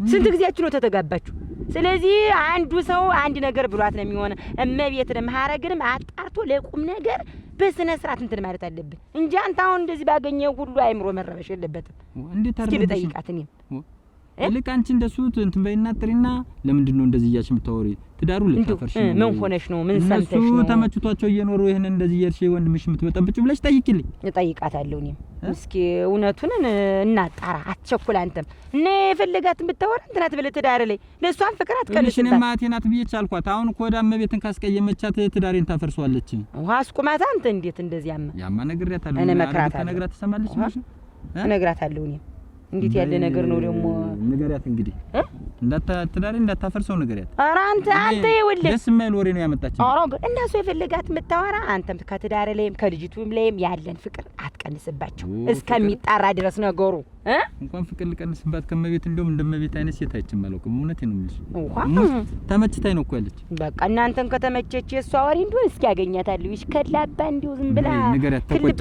ስንት ጊዜያችሁ ነው ተተጋባችሁ? ስለዚህ አንዱ ሰው አንድ ነገር ብሏት ነው የሚሆነ። እመቤትንም ሀረግንም አጣርቶ ለቁም ነገር በስነ ስርዓት እንትን ማለት አለብን እንጂ አንተ አሁን እንደዚህ ባገኘው ሁሉ አይምሮ መረበሽ የለበትም። እንዴት እስኪ ልጠይቃት እኔም ልክ አንቺ እንደሱ እንትን በይና ጥሪና ለምንድን ነው እንደዚህ እያልሽ የምታወሪ? ትዳሩ ልታፈርሽ ነው? ምን ሆነሽ ነው? ምን ሰምተሽ ነው? ተመችቷቸው እየኖሩ ይሄን እንደዚህ እያልሽ ወንድምሽ የምትበጠብጪው ብለሽ ጠይቂልኝ። እጠይቃታለሁ እኔም። እስኪ እውነቱን እናጣራ። አትቸኩል አንተም። እኔ የፈለጋትን ብታወራ እንትና ትበለ ትዳር ላይ ለሷን ፍቅር አትቀልሽ። እኔ ማቴ ናት ብዬሽ አልኳት። አሁን እኮ ወደ እመቤትን ካስቀየመቻት ትዳሬን ታፈርሷለች። ውሃ አስቁማት አንተ። እንዴት እንደዚህ ያማ ነግሬያታለሁ። እኔ መክራታለሁ። ነግራት ትሰማለች ማለት ነው። እነግራታለሁ እኔም። እንዴት ያለ ነገር ነው ደግሞ? ንገሪያት እንግዲህ ትዳሬ እንዳታፈርሰው ንገሪያት። ኧረ አንተ ይኸውልህ ደስ የማይል ወሬ ነው ያመጣችው። ኧረ እነሱ የፈለጋት የምታወራ አንተም ከትዳር ላይም ከልጅቱም ላይም ያለን ፍቅር አትቀንስባቸው እስከሚጣራ ድረስ ነገሩ። እንኳን ፍቅር ልቀንስባት ከመቤት እንደውም እንደመቤት አይነት ሴት አይቼም አላውቅም። እውነቴን ነው የምልሽ። ተመችታኝ ነው እኮ ያለች። በቃ እናንተን ከተመቸች የእሷ ወሬ እንደሆነ እስኪ ያገኛታለሁ። ይሽከላባ እንዲሁ ዝም ብላ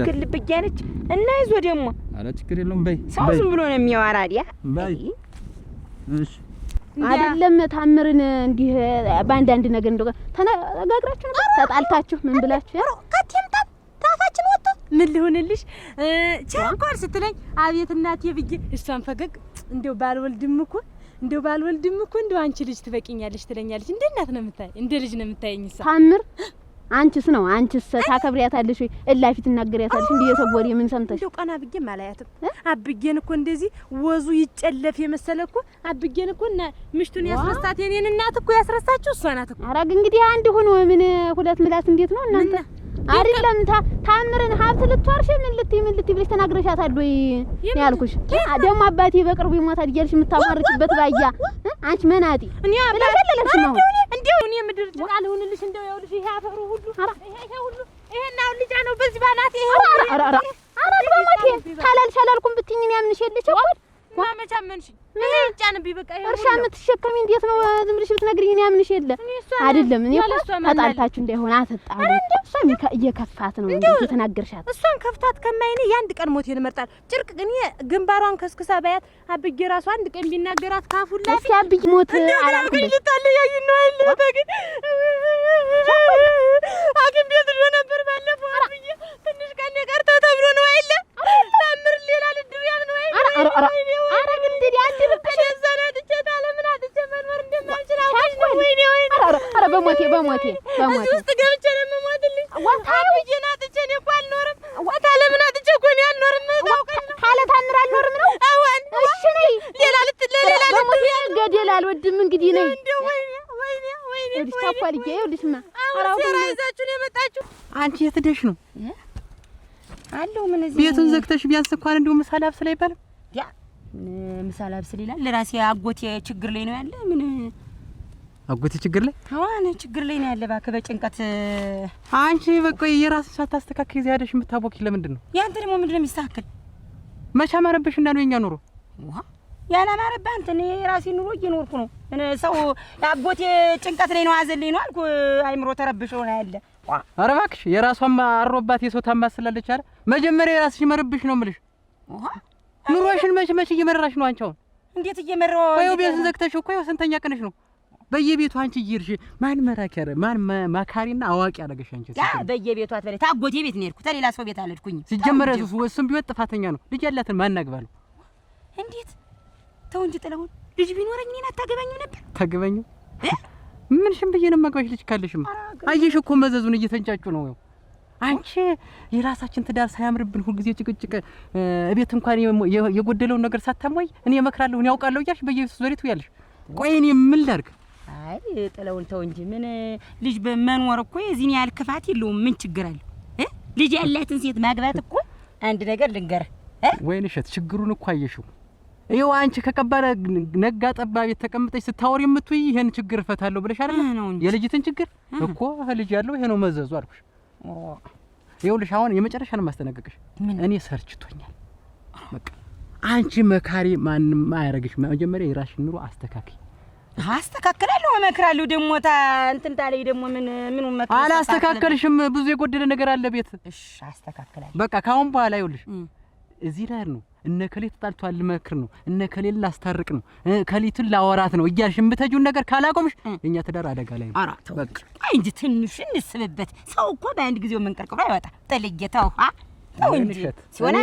ክልብ እያለች እና ይዞ ደግሞ ኧረ ችግር የለውም በይ። ሰው ዝም ብሎ ነው የሚያወራ ዲያ በይ። እሺ አይደለም ታምርን እንዲህ በአንዳንድ ነገር እንደው ተነጋግራችሁ ነበር? ተጣልታችሁ ምን ብላችሁ? ከቲምታ ታፋችን ወጣ ምን ልሆንልሽ ቻንኳል ስትለኝ አቤት እናቴ ብዬ እሷን ፈገግ እንደው ባልወልድም እኮ እንደው አንቺ ልጅ ትበቂኛለሽ ትለኛለች። እንደ እናት ነው የምታይ፣ እንደ ልጅ ነው የምታየኝ። እሷ ታምር አንቺስ ታከብሪያታለሽ ወይ? እላፊት እናገሪያታለሽ? እንዴ የሰው ወሬ ምን ሰምተሽ? እንደው ቀና ብዬ ማላያትም አብጌን እኮ እንደዚህ ወዙ ይጨለፍ የመሰለ እኮ አብጌን እኮ እና ምሽቱን ያስረሳት የኔን እናት እኮ ያስረሳችሁ እሷ ናት እኮ። አራግ እንግዲህ አንድ ሆኖ ምን ሁለት ምላስ እንዴት ነው እናንተ? አይደለም ታምርን ሀብት ልትወርሽ ምን ልትይ ብለሽ ተናግረሻታል ወይ ያልኩሽ? ደግሞ አባቴ በቅርቡ ይሞታል እያልሽ የምታማርጭበት ባያ አንቺ መናጢ እኔ ብለሽ ነው እንደው እኔ ምድር አልሆንልሽ እንደው ያውልሽ ይሄ አፈሩ ሁሉ ይሄ ሁሉ ይሄን አሁን ልጅ ነው በዚህ ባናት ይሄ አራ በሞቴ ታላልሻላልኩም ብትይኝ እኔ ያምንሽ የለሽ እኮ ማመቻ መንሽ ምን ጫንብኝ በቃ ይሄ እርሻ የምትሸከሚ እንዴት ነው ዝም ብለሽ ብትነግሪኝ እኔ ያምንሽ የለ አይደለም። እኔ ተጣልታችሁ እንዳይሆን አትጣሉ። እሷም እየከፋት ነው እንዴት ተናገርሻት? እሷን ከፍታት ከማይኔ ያንድ ቀን ሞቴን እመርጣለሁ። ጭርቅ ግን ግንባሯን ከስክሳ ባያት አብጌ ራሱ አንድ ቀን ቢናገራት ካፉላ እስኪ አብጌ ሞት አላልኩም ልታለ ያይ ነው አይደል? ግን በሞቴ እዚህ ውስጥ ገብቼ ነው የምሞትልኝ። ወታው ይናጥቼ ነው እኮ አልኖርም። ወታ ለምን አጥቼ እኮ ነው አልኖርም። ታውቀኝ ነው ካለ ታምር አልኖርም ነው። አሁን እሺ ነይ ሌላ በሞቴ ገደል አልወድም እንግዲህ ነይ። ወይኔ እዲህ ታቋልዬ ይኸውልሽማ አራው ተራይዛችሁ ነው የመጣችሁ። አንቺ የት ሄደሽ ነው አለው? ምን እዚህ ቤቱን ዘግተሽ ቢያንስ እንኳን እንደው ምሳል አብስል አይባልም? ያ ምሳል አብስል ይላል። ለራሴ አጎቴ ችግር ላይ ነው ያለ። ምን አጎቴ ችግር ላይ? አዋን ችግር ላይ ነው ያለ። እባክህ በጭንቀት አንቺ በቃ የራስሽ ሳታስተካክይ እዚህ ሄደሽ የምታቦኪ ለምንድን ነው? ያንተ ደግሞ ምንድን ነው የሚስተካከል? መቼ አማረብሽና ነው የኛ ኑሮ? ያላማረብህ አንተ። እኔ የራሴ ኑሮ እየኖርኩ ነው። ሰው አጎቴ ጭንቀት ላይ ነው ሀዘን ላይ ነው አልኩ። አይምሮ ተረብሾ ነው ያለ። ኧረ እባክሽ የራሷም አሮባት የሰው ታማስላለች አይደል? መጀመሪያ የራስሽ መረብሽ ነው የምልሽ። ኑሮሽን መቼ እየመራሽ ነው አንቺ? አሁን እንዴት እየመራው? ቆይ ቤቱን ዘግተሽ እኮ ይኸው ስንተኛ ቀንሽ ነው? በየቤቱ አንቺ እየሄድሽ ማን መራከረ ማን መካሪና አዋቂ ያደረገሽ አንቺ? በየቤቱ አትበለኝ። ታጎቴ ቤት ነው የሄድኩት፣ ተሌላ ሰው ቤት አልሄድኩኝ። ሲጀመር እሱም ቢወጥ ጥፋተኛ ነው። ልጅ ያላትን ማን ያግባለው? እንዴት ተው እንጂ ጥለውን ልጅ ቢኖረኝ እኔን አታገባኝም ነበር? ታገባኝም ምን ሽም ብዬ ነው ማግባሽ? ልጅ ካለሽማ አየሽ እኮ መዘዙን እየተንጫጩ ነው። አንቺ የራሳችን ትዳር ሳያምርብን ሁሉ ጊዜ ጭቅጭቅ እቤት እንኳን የጎደለውን ነገር ሳታሟይ እኔ እመክራለሁ እኔ ያውቃለሁ እያልሽ በየቤቱ ዞሪቱ ያለሽ። ቆይ እኔ ምን ላድርግ? አይ ጥለውን ተው እንጂ ምን ልጅ በመኖር እኮ የዚህን ያህል ክፋት የለውም። ምን ችግር አለ? ልጅ ያላትን ሴት ማግባት እኮ አንድ ነገር ልንገርህ። ወይንሸት ችግሩን እኮ አየሽው። ይኸው አንቺ ከቀባለ ነጋ ጠባ ቤት ተቀምጠሽ ስታወሪ የምትውይ ይሄን ችግር እፈታለሁ ብለሽ አይደል? የልጅትን ችግር እኮ ልጅ ያለው ይሄ ነው መዘዙ አልኩሽ። ይኸውልሽ አሁን የመጨረሻ ነው ማስተናገቅሽ። እኔ ሰርችቶኛል። በቃ አንቺ መካሪ ማንም አያረግሽ። መጀመሪያ የራስሽን ኑሮ አስተካክይ። አስተካክላለሁ እመክራለሁ። ደግሞ እንትን ታለይ ደግሞ ምን መከራ አላስተካከልሽም። ብዙ የጎደለ ነገር አለ ቤት። እሺ አስተካክላለሁ። በቃ ካሁን በኋላ ይኸውልሽ እዚህ ላይ ነው እነ ከሌ ተጣልቷል ልመክር ነው፣ እነ ከሌ ላስታርቅ ነው፣ ከሊቱን ላወራት ነው እያልሽ የምትጁን ነገር ካላቆምሽ የኛ ትዳር አደጋ ላይ ነው። በቃ አይ እንጂ ትንሽ እንስብበት። ሰው እኮ በአንድ ጊዜው መንቀርቀሩ አይወጣ። ጠልጌታው ተው እንጂ ሲሆነ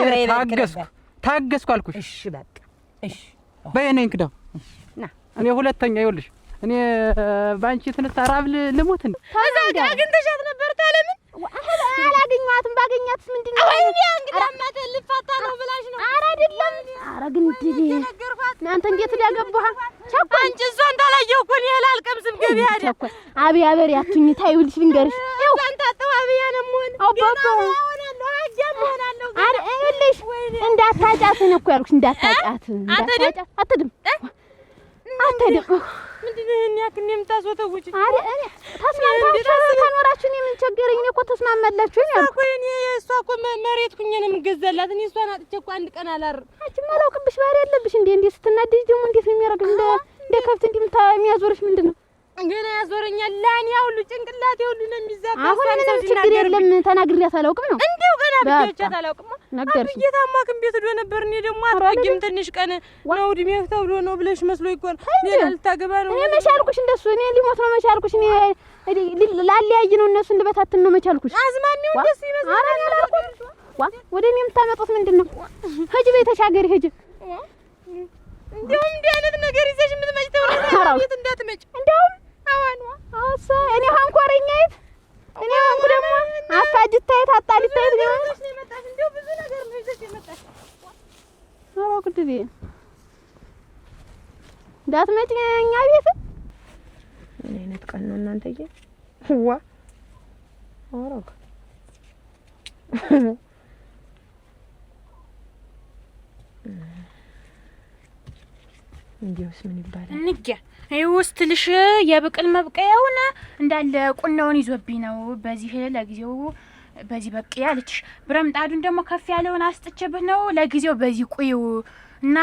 ታገስኩ አልኩሽ። እሺ በቃ እሺ በእኔ እንክዳው ና እኔ ሁለተኛ ይኸውልሽ እኔ ባንቺ ትንሽ ራብ ልሞት እንዴ? እዛ ጋር አግኝተሻት ነበር ታለምን? አላገኘኋትም። ባገኛትስ ምንድነው? ወይኔ እንግዳማት ልፋታ ነው ብላሽ ነው? ኧረ አይደለም። ኧረ ግን እንዴ እናንተ እንዴት ሊያገባህ ቸኮ አንቺ እሷን ታላየው እኮ ነው ያላልቀምስም ገበያ አይደል? ቸኮ አብያ በሬ አትሁኝ። ታይውልሽ ልንገርሽ ይኸው አንተ አጥባብያ ነው ምን አባባ ሆናለሁ አጃም ሆናለሁ። ኧረ ይኸውልሽ እንዳታጫት ነው እኮ ያልኩሽ። እንዳታጫት አትድም አትድም ምንድነው ያክን የምታስወተውጪ? አረ እኔ ተስማምታችሁ ከኖራችሁ እኔ ምን ቸገረኝ? እኔ እኮ ተስማማላችሁ ነው ያልኩ። እኔ እሷ እኮ መሬት ኩኝ ነው የምገዛላት። እኔ እሷን አጥቼ እኮ አንድ ቀን አላርም። አንቺ ማላውቅብሽ ባሪ ያለብሽ እንዴ ስትናደጂ ደግሞ እንዴት ነው የሚያደርግሽ? እንደ ከብት የሚያዞርሽ ምንድነው? ገና ያዞረኛል። ላን ያው ሁሉ ጭንቅላቴ ሁሉ ነው የሚዛባ። አሁን ምንም ችግር የለም። ተናግሬያት አላውቅም ነው እንዴው ገና ብቻቻት አላውቅም። ነገር እየታማክም ቤት ዶ ነበር። እኔ ደግሞ አጥቂም ትንሽ ቀን ነው እድሜው ተብሎ ነው ብለሽ መስሎ ይቆር ሌላ ልታገባ ነው። እኔ መቻልኩሽ እንደሱ እኔ ሊሞት ነው መቻልኩሽ። እኔ ላልያይ ነው እነሱን ልበታትን ነው መቻልኩሽ። አዝማሚው ደስ ይመስላል። አረ ያላልኩት ዋ ወደ እኔ የምታመጡት ምንድነው? ሂጂ በይ ተሻገሪ ሂጂ። እንደውም እንዲህ አይነት ነገር ይዘሽ የምትመጪ ተወራው ቤት እንዳትመጪ እንደውም አዋንዋ አሳ እኔ አንኳረኛይት እኔ አንኩ ደግሞ አፋጅታይት አጣሊታይት ነው የመጣሽ። እንደው ብዙ ነገር ነው ይዘሽ የመጣሽ። አዎ ግድቤ እንዳትመጪ እኛ ቤት ምን አይነት ቀን ነው እናንተዬ? ዋ አረጋ እንዴውስ ምን ይባላል? እንግያ ውስጥ ልሽ የብቅል መብቀያውን እንዳለ ቁናውን ይዞብኝ ነው። በዚህ ለጊዜው በዚህ በቅያ አለችሽ። ብረምጣዱን ደግሞ ከፍ ያለውን አስጥቼብህ ነው ለጊዜው በዚህ ቁይው እና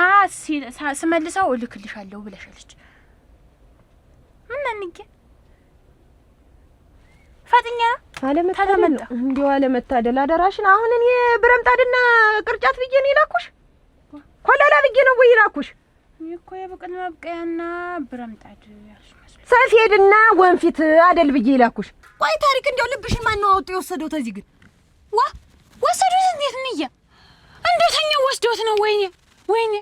ስመልሰው እልክልሻለሁ ብለሻለች። ምን አንገ ፈጥኛ አለመታደል እንዲው አለመታደል አደራሽን። አሁን እኔ ብረምጣድና ቅርጫት ብዬ ነው ይላኩሽ? ኮላላ ብዬ ነው ወይ ይላኩሽ? እኮ የብቅል መብቀያና ብረምጣድ ያስመስል ሰፌድና ወንፊት አደል ብዬ ይላኩሽ። ቆይ ታሪክ እንደው ልብሽን ማን ነው አውጥቶ የወሰደው? ተዚህ ግን ወሰዱት። እንዴት እንያ እንደተኛው ወስዶት ነው? ወይኔ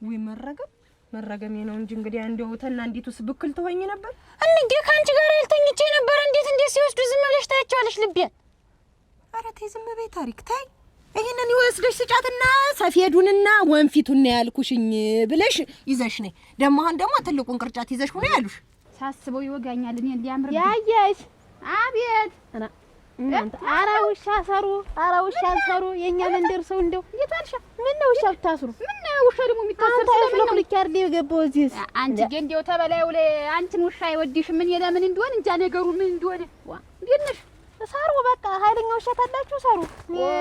ወይ መረገም መረገሜ ነው እንጂ እንግዲህ እንደው ተናንዲቱስ ብክል ተሆኝ ነበር እንዴ ካንቺ ጋር ያልተኝቼ ነበር። እንዴት ሲወስዱ ዝም ብለሽ ታያቸዋለሽ ልቤን? ኧረ ተይ ዝም በይ ታሪክ ተይ። ይሄንን ይወስደሽ ስጫትና ሰፌዱንና ወንፊቱን ያልኩሽኝ ብለሽ ይዘሽ ነይ። አሁን ደግሞ ትልቁን ቅርጫት ይዘሽ ሆነ ያሉሽ ሳስበው ይወጋኛል። እኔ እንዲያምር ያየሽ አቤት እናንተ ኧረ ውሻ ሰሩ የኛ መንደር ሰው እንደው እየታልሻ ምን ነው ውሻ ብታስሩ? ምን ነው ውሻ ደግሞ የሚታሰር ስለምን ነው ልክ የገባው እዚህ? አንቺ ግን እንደው ተበላዩ ላይ አንቺን ውሻ አይወድሽም። ምን ለምን እንደሆነ እንጃ ነገሩ ምን እንደሆነ እንዴት ነሽ? ሰሩ በቃ ኃይለኛ ውሻ ታላችሁ ሰሩ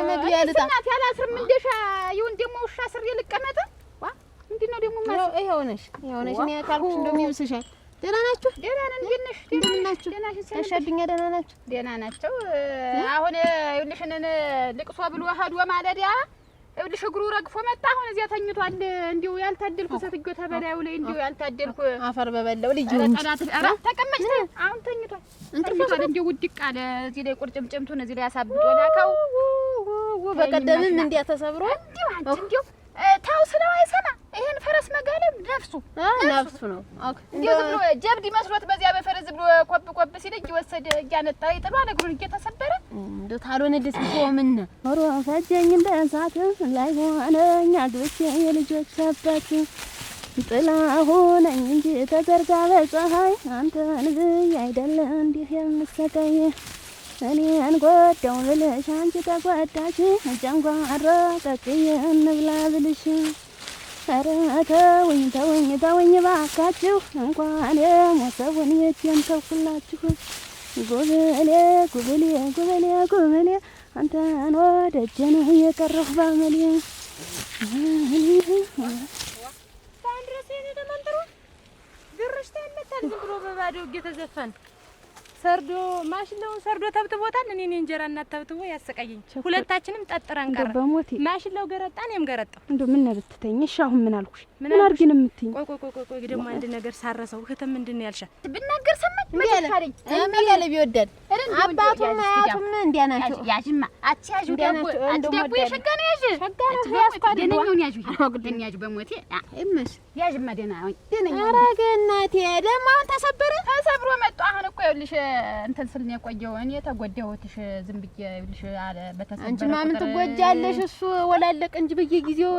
መግቢያ ልጣ እናት ያላስርም እንደሻ ይሁን ደግሞ ውሻ ስር ይልቀመጥ ምንድነው ደግሞ ማለት ይሄው ነሽ እኔ ካልኩሽ እንደው ይብስሻል። ደህና ናችሁ? ደህና ነን። ግን ነሽ እንደምን ናችሁ? አሻብኛ ደህና ናችሁ? ደህና ናቸው። አሁን ይኸውልሽን ልቅሶ ብሎ ሄዶ ማለዳ ይኸውልሽ እግሩ ረግፎ መጣ። አሁን እዚያ ተኝቷል። እንዲሁ ያልታደልኩ ሴትዮ ተበላዩ ላይ እንዲሁ ያልታደልኩ አፈር በበለው ልጅ ተቀመጭ። አሁን ተኝቷል። እንጥፋት እንዲሁ ውድቅ አለ። እዚህ ላይ ቁርጭምጭምቱን እዚህ ላይ ያሳብጦ ላካው። በቀደምም እንዲያ ተሰብሮ እንዲሁ ታው ስለው አይሰማ። ይሄን ፈረስ መጋለብ ነፍሱ ነው። እንዲሁ ዝም ብሎ ጀብድ መስሎት በዚያ በፈረስ ብሎ ኮብ ሲል እየወሰደ እያነጣ ይጥሏል። እግሩን እየተሰበረ እንደ ታሎነ ደስ ምን ኖሮ ፈጀኝ እንደ እሳት ላይ ሆነኝ አግብቼ የልጆች ሰበት ጥላ ሆነኝ እንጂ ተዘርጋ በፀሐይ አንተን ብዬ አይደለ እንዲህ የምሰቃይ እኔን ጎዳው ብለሽ አንቺ ተጎዳሽ ጨንጓራ ቀቅዬ እንብላ ብልሽ ኧረ ተውኝ ባካችሁ እንኳን የሞሰቡን የቴን ተውኩላችሁ ጉብሌ አንተን ወደጄ ነው የቀረሁ ባመሌ ሳንድረስ የኔ ተመንጥሮ ግርሽታ ይመታል ዝም ብሎ በባዶ እየተዘፈን ሰርዶ ማሽላውን ሰርዶ ተብትቦታል። እኔ እንጀራ እና ተብትቦ ያሰቃየኝ። ሁለታችንም ጠጥረን ቀረ። በሞቴ ማሽላው ገረጣን የም ገረጣው እንደው ምን ነብትተኝ? እሺ አሁን ምን አልኩሽ? ምን አርጊ ነው የምትይኝ? ቆይ ደግሞ አንድ ነገር ሳረሰው እህትም ምንድነው ያልሻት? ብናገር ሰማኝ መቻለኝ እሚያለ ቢወደድ አባቱም አያቱም እንዲያ ናቸው። ያጅማ አቻጁ ደግሞ የሸጋ ነው ያጅ ሸጋ ነው ያስኳድ ደነኛውን ያጁ ያጁ በሞቴ እምስ ያጅማ ደነኛው አረገ እናቴ ደግሞ አሁን ተሰብሮ መጣ። አሁን እኮ ይኸውልሽ እንትን ስል ነው የቆየው። እኔ ተጎዳሁትሽ ዝም ብዬ ይኸውልሽ አለ በተሰበረ አንቺ ማምን ትጎጃለሽ? እሱ ወላለቅ እንጂ በየጊዜው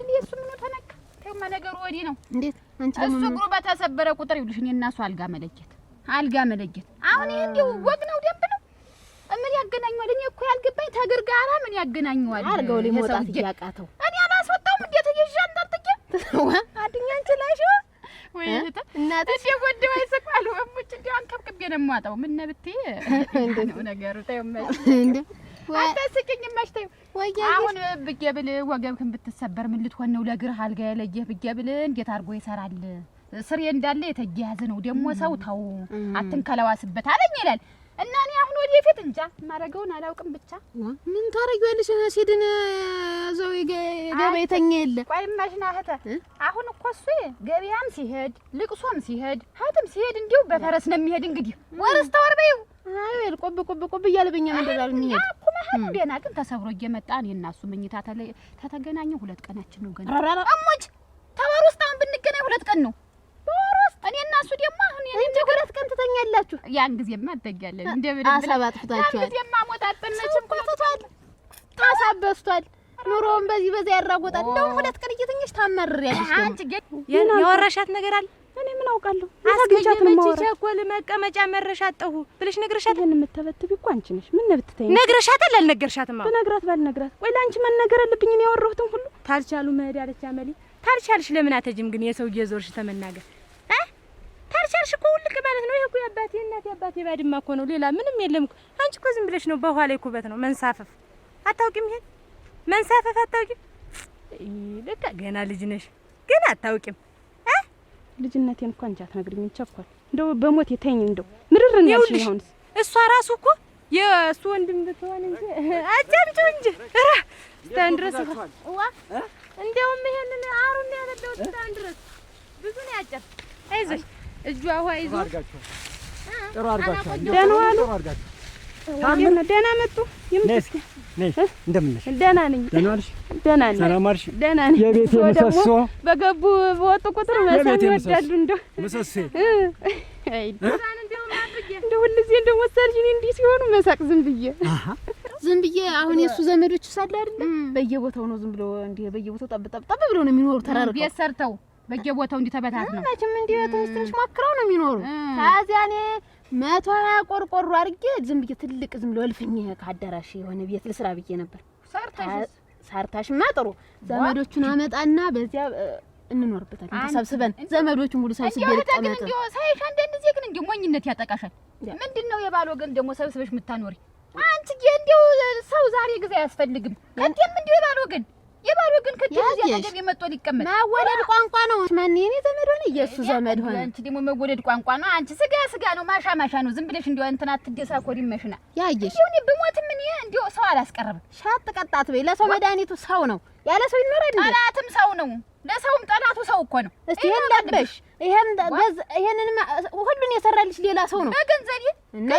እንዴ እሱ ምን ተነካ? ተማ ነገሩ ወዲህ ነው። እንዴት አንቺ እሱ እግሩ በተሰበረ ቁጥር ይኸውልሽ እኔ እና እሱ አልጋ መለየት። አሁን ይሄ እንዲው ወግ ነው ደንብ ነው። ምን ያገናኘዋል? እኔ እኮ ያልገባኝ ተግርጋራ ምን ያገናኘዋል? አርገው ሊሞጣት ያቃተው እኔ አላስወጣውም። እንዴት ይዤ አንጠጥቄ አድኛን ችላሽ ወይ እናትሽ የጎደው አይሰቃሉ እሙጭ እንዴ አንከብክቤ ነው የማጣው። ምን ነብቴ ነው ነገሩ ታየውም እንዴ አታስቂኝ ማሽተው አሁን ብጌብል ወገብክን ብትሰበር ምን ልትሆን ነው? ለግርህ አልጋ ያለየ ብጌብል እንዴት አርጎ ይሰራል? ስሬ እንዳለ የተያያዘ ነው ደግሞ ሰው ተው አትንከለዋስበት አለኝ ይላል። እና እኔ አሁን ወዲፊት እንጃ ማረገውን አላውቅም። ብቻ ምን ታረጊያለሽ? ሲድን ዘው ገበይተኛ የለ ቆይማሽና እህተ አሁን እኮ እሱ ገበያም ሲሄድ ልቅሶም ሲሄድ ሀትም ሲሄድ እንዲሁ በፈረስ ነው የሚሄድ። እንግዲህ ወርስ ተወርበዩ አይ ቆብ እያለ በእኛ መንደር አልሚሄድ እኮ ማለት ደህና ግን ተሰብሮ እየመጣ እኔ እና እሱ መኝታ ተተገናኘው 2 ቀናችን ነው ገና አሞጭ ተወር ውስጥ አሁን ብንገናኝ 2 ቀን ነው እኔ እና እሱ ደግሞ አሁን እንደ 2 ቀን ትተኛላችሁ። ያን ጊዜማ አትተኛለን እንደ ብለ አሳባት ፍታችኋል። ያን ጊዜማ ሞታጠን መቼም ቆጥቷል ታሳበስቷል። ኑሮውን በዚህ ያራጎጣል። እንደው 2 ቀን እየተኛሽ ታማርሪያለሽ። አንቺ ግን ያወራሻት ነገር አለ? እኔ ምን አውቃለሁ? አስገጃት ነው ማወራ ቸኮል መቀመጫ መረሻጠሁ ብለሽ ነግረሻት የምትተበትቢ እኮ አንቺ ነሽ። ምን ነብትተኝ ነግረሻታል? አልነገርሻትም? በነግራት ባልነግራት ቆይ ላንቺ መነገር አለብኝ። እኔ ያወራሁትን ሁሉ ታልቻሉ መሄድ አለች አመሊ። ታልቻልሽ ለምን አተጅም ግን የሰው እየዞርሽ ተመናገር ታልቻልሽ እኮ ውልቅ ማለት ነው። ይሄ እኮ ያባቴ እናት ያባቴ ባድማ እኮ ነው። ሌላ ምንም የለም እኮ። አንቺ እኮ ዝም ብለሽ ነው በኋላ ላይ ኩበት ነው መንሳፈፍ። አታውቂም? ይሄ መንሳፈፍ አታውቂም? ለካ ገና ልጅ ነሽ ግን አታውቂም። ልጅነቴን እንኳን አንቺ አትነግሪኝም። ቸኳል እንደው በሞት የተኝ እንደው ምርርን ያልሽኝ አሁንስ እሷ ራሱ እኮ የእሱ ወንድም ብትሆን እንጂ አጃምጪው እንጂ ራ ስታንድረስ ዋ እንደውም ይሄንን አሩን ያለደው ስታንድረስ ብዙ ነው ያጨፍ። አይዞሽ እጁ አዋ ይዞ ጥሩ አርጋችሁ ደህና ዋሉ። ደህና መጡ። ነስ እንደምን ነሽ? ደህና ነኝ። ደህና ዋልሽ? ደህና ነኝ። ሰላም ዋልሽ? ደህና ነኝ። የቤቴ ምሰሶ በገቡ በወጡ ቁጥር መሳም ይወዳሉ። እንደው ምሰሶ አይ እንደው ሁልጊዜ እንደው ወሰድሽ እንዲህ ሲሆኑ መሳቅ ዝም ብዬ አሁን የሱ ዘመዶች ሳለ አይደል በየቦታው ነው ዝም ብሎ እንዲህ በየቦታው ጠብ ብሎ ነው የሚኖሩ ተራርቀው ቤት ሰርተው በየቦታው እንዲተበታት ነው መቼም እንዲህ ትንሽ ማክረው ነው የሚኖሩ። ታዲያ እኔ 120 ቆርቆሮ አድርጌ ዝም ብዬ ትልቅ ዝም ብሎ እልፍኝ ከአዳራሽ የሆነ ቤት ልስራ ብዬ ነበር። ሰርታሽማ ጥሩ ዘመዶቹን አመጣና በዚያ እንኖርበታለን ተሰብስበን ዘመዶቹን ሁሉ ሰብስቤ ልቀመጥ። እንዴ ሳይሽ አንዳንድ ጊዜ ግን እንዴ ሞኝነት ያጠቃሻል። ምንድነው የባል ወገን ደግሞ ሰብስበሽ የምታኖሪ አንቺ? እንዴው ሰው ዛሬ ጊዜ አያስፈልግም። ከደም እንዴው የባል ወገን ከደም ጊዜ አጠገብ የመጣ ሊቀመጥ ማወለድ ቋንቋ ነው። ማን የኔ ዘመድ ሆነ ኢየሱስ ዘመድ ሆነ። አንቺ ደግሞ መወለድ ቋንቋ ነው። አንቺ ስጋ ነው፣ ማሻ ነው። ዝም ብለሽ እንዴው እንትና አትደሳኮሪ መሽና ያየሽ እኔ ብሞትም እኔ እንዴው ሰው አላስቀርብም። ሻጥ ቀጣት በይ። ለሰው መድኃኒቱ ሰው ነው። ያለ ሰው ይኖራል እንዴ? ጠላትም ሰው ነው። ለሰውም ጠላቱ ሰው እኮ ነው። እስቲ እንደበሽ ይሄንን ሁሉን የሰራልሽ ሌላ ሰው ነው። በገንዘብ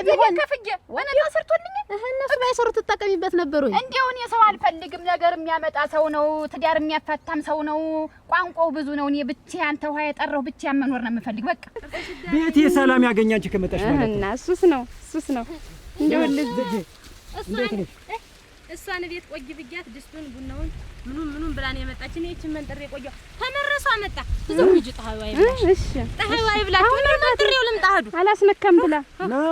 ቢሆን ከፍዬ ወነታ ሰርቶልኝ እነሱ ባይሰሩ ትጠቀሚበት ነበር ወይ? እንዴው እኔ ሰው አልፈልግም። ነገር የሚያመጣ ሰው ነው። ትዳር የሚያፋታም ሰው ነው። ቋንቋው ብዙ ነው። እኔ ብቻዬን ተውሃ የጠራው ብቻዬን መኖር ነው የምፈልግ። በቃ ቤቴ ሰላም ያገኝ አንቺ ከመጣሽ ማለት እና እሱስ ነው እንደው ልጅ እንዴት ነሽ? እሷን ቤት ቆይ ብያት ድስቱን ቡናውን ምኑን ብላ ነው የመጣች። እኔ እቺን መንጥሬ ቆየሁ። ተመረሷ መጣ እዛው ልጅ ጣህዋይ ብላሽ። እሺ ጣህዋይ ብላሽ ምን መንጥሬው ልምጣ ሄዱ አላስነካም ብላ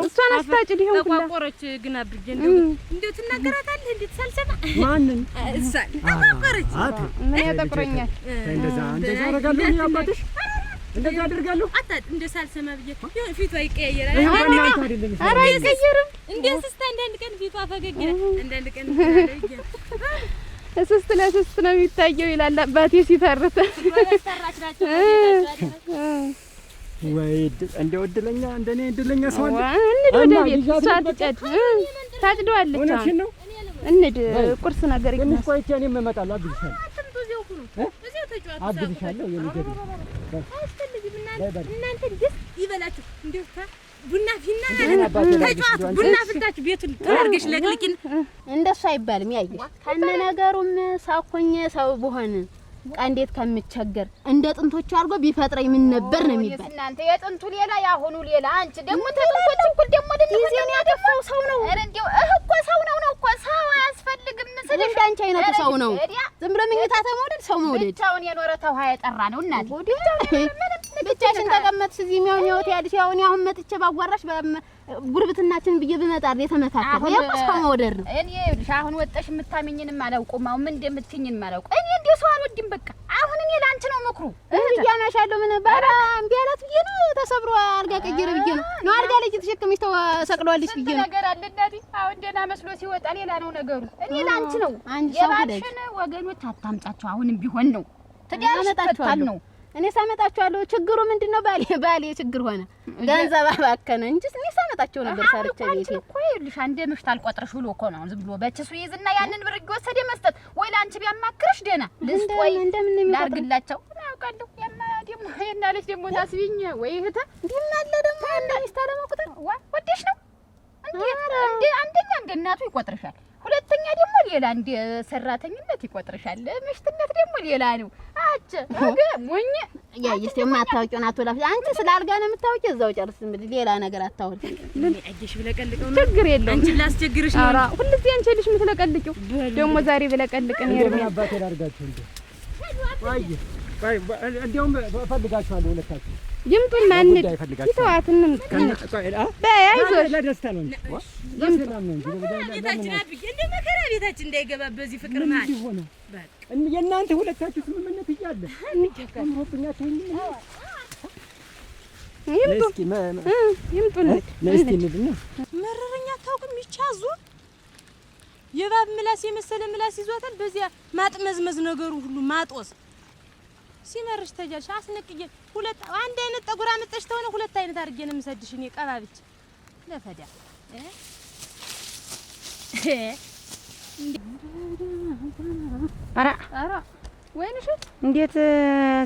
እሷን አስታጭድ ይሁን ብላ ተቋቆረች። ግን አብርጌ እንደው ትናገራታለህ እንዴ ሳልሰማ ማንን እሷን ተቋቆረች። ምን ያጠቁረኛል? እንደዛ አደርጋለሁ እኔ አባትሽ እንደዛ አደርጋለሁ። እንደ ሳልሰማ ብዬ ፊቷ ይቀያየራል። ኧረ አይቀየርም። እንደ ስስታ አንዳንድ ቀን ፊቷ ፈገግ ይላል፣ አንዳንድ ቀን ይላል። እስስት ለስስት ነው የሚታየው ይላል አባቴ ሲተርተ። ወስተራች ናቸው ወይ እንደው እድለኛ እንደኔ እድለኛ ሰው አለ። እንደ ቤት ሳትጨድ ታጭደዋለች። እውነትሽን ነው። እንድ ቁርስ ነገር ትንሽ ቆይቼ እኔም እመጣለሁ። አግዝሻለሁ አግዝሻለሁ። የልጅ እናንተ ደስ ይበላችሁ። እንደው ቡና ፊና ተጫዋት ቡና ፍታችሁ ቤቱን ተርገሽ ለቅልቂን እንደሱ አይባልም። ያየሽ ከነ ነገሩም ሳኮኝ ሰው በሆነ እንዴት ከምቸገር እንደ ጥንቶቹ አድርጎ ቢፈጥረኝ ምን ነበር ነው የሚባል። እናንተ የጥንቱ ሌላ ያሁኑ ሌላ። አንቺ ደግሞ ተጥንቶች እኩል ደግሞ ጊዜን ያጠፋው ሰው ነው። ኧረ እንደው እኮ ሰው ነው እኮ ሰው አያስፈልግም። ስለዚህ እንዳንቺ አይነቱ ሰው ነው። ዝም ብሎ ምኝታ ተመውደድ ሰው መውደድ ብቻውን የኖረ ተውሃ የጠራ ነው። እናት ብቻሽን ተቀመጥሽ እዚህ የሚሆን ህይወት ያልሽ ያውን አሁን መጥቼ ባዋራሽ ጉርብትናችን ብዬ ብመጣር የተመታከለ ያው ሰው መውደድ ነው። እኔ አሁን ወጣሽ የምታመኝንም አላውቅም። አሁን ምን እንደምትኝንም አላውቅ። እኔ እንደው ሰው አልወድም። በቃ አሁን እኔ ላንቺ ነው ምክሩ። እያናሻለሁ ምን ባራ እምቢ አላት ብዬ ነው ተሰብሮ አልጋ ቀየረ ብዬ ነው አልጋ ላይ ተሸክመሽ ተሰቅሏልሽ ብዬ ነው ነገር አለ እናቴ። አሁን ደህና መስሎ ሲወጣ ሌላ ነው ነገሩ። እኔ ላንቺ ነው የባልሽን ወገኖች አታምጫቸው። አሁንም ቢሆን ነው ትዳርሽ ተጣል ነው። እኔ ሳመጣቸዋለሁ። ችግሩ ምንድነው? ባሌ ችግር ሆነ ገንዘብ አባከነ እንጂ እኔ ሳመጣቸው ነበር። ሳርቻ ቤቴ እኮ ይልሽ አንዴ ምሽት አልቆጥረሽ ብሎ እኮ ነው ዝም ብሎ በችሱ ይዝና ያንን ብር እየወሰደ መስጠት። ወይ ላንቺ ቢያማክርሽ ደህና ልስጥ ወይ ላርግላቸው አውቃለሁ። ደግሞ የናለች ደግሞ ታስቢኝ ወይ እህተ እንዲናለ ደግሞ እንደ ሚስት አለመቁጠር ወደሽ ነው እንዴ? አንደኛ እንደ እናቱ ይቆጥርሻል፣ ሁለተኛ ደግሞ ሌላ እንደ ሰራተኝነት ይቆጥርሻል፣ ምሽትነት ደግሞ ሌላ ነው። አቸ ሞኝ ያይስ የማታውቂውን አትወላፍ። አንቺ ስላልጋ ነው የምታውቂው፣ እዛው ጨርስ። እንግዲህ ሌላ ነገር አታውሪ። ለሚያጅሽ ብለቀልቀው ነው ችግር የለም። አንቺ ላስቸግርሽ ነው። ኧረ ሁልጊዜ አንቺ ልጅ የምትለቀልቂው ደግሞ ዛሬ ብለቀልቅን ይርም አባቴ ላርጋችሁ እንዴ? እንደውም እፈልጋችኋለሁ ሁለታችሁ። ይምጡና እንድ ይተዋትንም በያይዞሽ ለደስታ ነው እንጂ ለሰላም ነው እንጂ ቤታችን አብዬ እንደ መከራ ቤታችን እንዳይገባ በዚህ ፍቅር ማለት በቃ የእናንተ ሁለታችሁ ስምምነት እያለ አምሮብኛችሁ ይምጡ ነስቲ እንድና መረረኛ አታውቅም። ይቻዙ የባብ ምላስ የመሰለ ምላስ ይዟታል። በዚያ ማጥመዝመዝ ነገሩ ሁሉ ማጦስ ሲመርሽ ተጃልሽ አስነቅዬ ሁለት አንድ አይነት ጠጉር አመጣሽ ተሆነ ሁለት አይነት አድርጌ ነው የምሰድሽ እኔ ቀባብች ለፈዳ አራ ወይንሽ እንዴት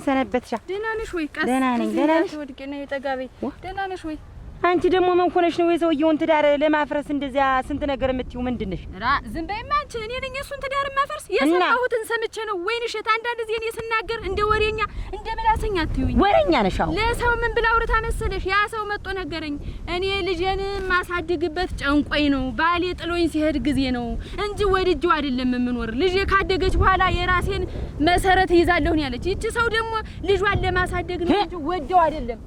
ሰነበትሻ? ደህና ነሽ ወይ? ቀስ ደህና ነኝ። ደህና ነሽ? ወድቄ ነው የጠጋቤ። ደህና ነሽ ወይ? አንቺ ደግሞ ምን ሆነሽ ነው የሰውየውን ትዳር ለማፍረስ እንደዚያ ስንት ነገር የምትይው ምንድነሽ? ራ ዝም በይማ አንቺ። እኔ ነኝ እሱን ትዳር ማፈርስ? የሰማሁትን ሰምቼ ነው። ወይንሸት አንዳንድ ጊዜ እኔ ስናገር እንደ ወሬኛ እንደ መላሰኛ አትዩኝ። ወሬኛ ነሽ? አዎ ለሰው ምን ብላ አውርታ መሰለሽ? ያ ሰው መጥቶ ነገረኝ። እኔ ልጄን ማሳድግበት ጨንቆኝ ነው፣ ባሌ ጥሎኝ ሲሄድ ጊዜ ነው እንጂ ወድጄው አይደለም የምኖር። ልጄ ካደገች በኋላ የራሴን መሰረት ይዛለሁ ነው ያለች። ይቺ ሰው ደግሞ ልጇን ለማሳደግ ነው እንጂ ወደው አይደለም።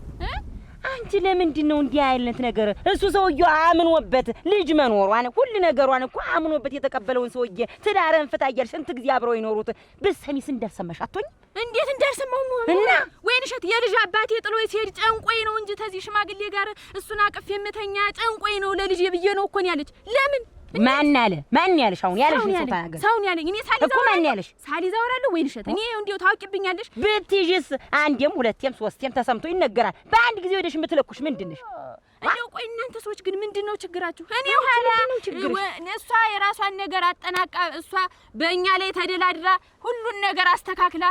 አንቺ ለምንድን ነው እንዲህ አይነት ነገር? እሱ ሰውዬው አምኖበት ልጅ መኖሯን ሁሉ ነገሯን እኮ አምኖበት የተቀበለውን ሰውዬ ትዳርን ፍታ እያልሽ ስንት ጊዜ አብረው ይኖሩት ብትሰሚስ እንዳልሰማሽ አትሆኝ? እንዴት እንዳልሰማው ነው እና ወይንሸት የልጅ አባቴ ጥሎኝ ሲሄድ ጨንቆኝ ነው እንጂ ተዚህ ሽማግሌ ጋር እሱን አቅፍ የምተኛ ጨንቆኝ ነው ለልጅ ብዬ ነው እኮ ነው ያለች። ለምን ማን አለ? ማን ያለሽ? አሁን ያለሽ ነው ታናገር። ሰውን ያለኝ እኔ ሳሊዛው እኮ ማን ያለሽ? ሳሊዛው አወራለሁ ወይንሸት። እኔ እንዴው ታውቂብኛለሽ። ብትይዥስ አንዴም ሁለቴም ሶስቴም ተሰምቶ ይነገራል። በአንድ ጊዜ ወደሽ የምትለኩሽ ምንድነሽ? እንደው ቆይ እናንተ ሰዎች ግን ምንድነው ችግራችሁ? እኔ ኋላ እሷ የራሷን ነገር አጠናቃ እሷ በእኛ ላይ ተደላድራ ሁሉን ነገር አስተካክላ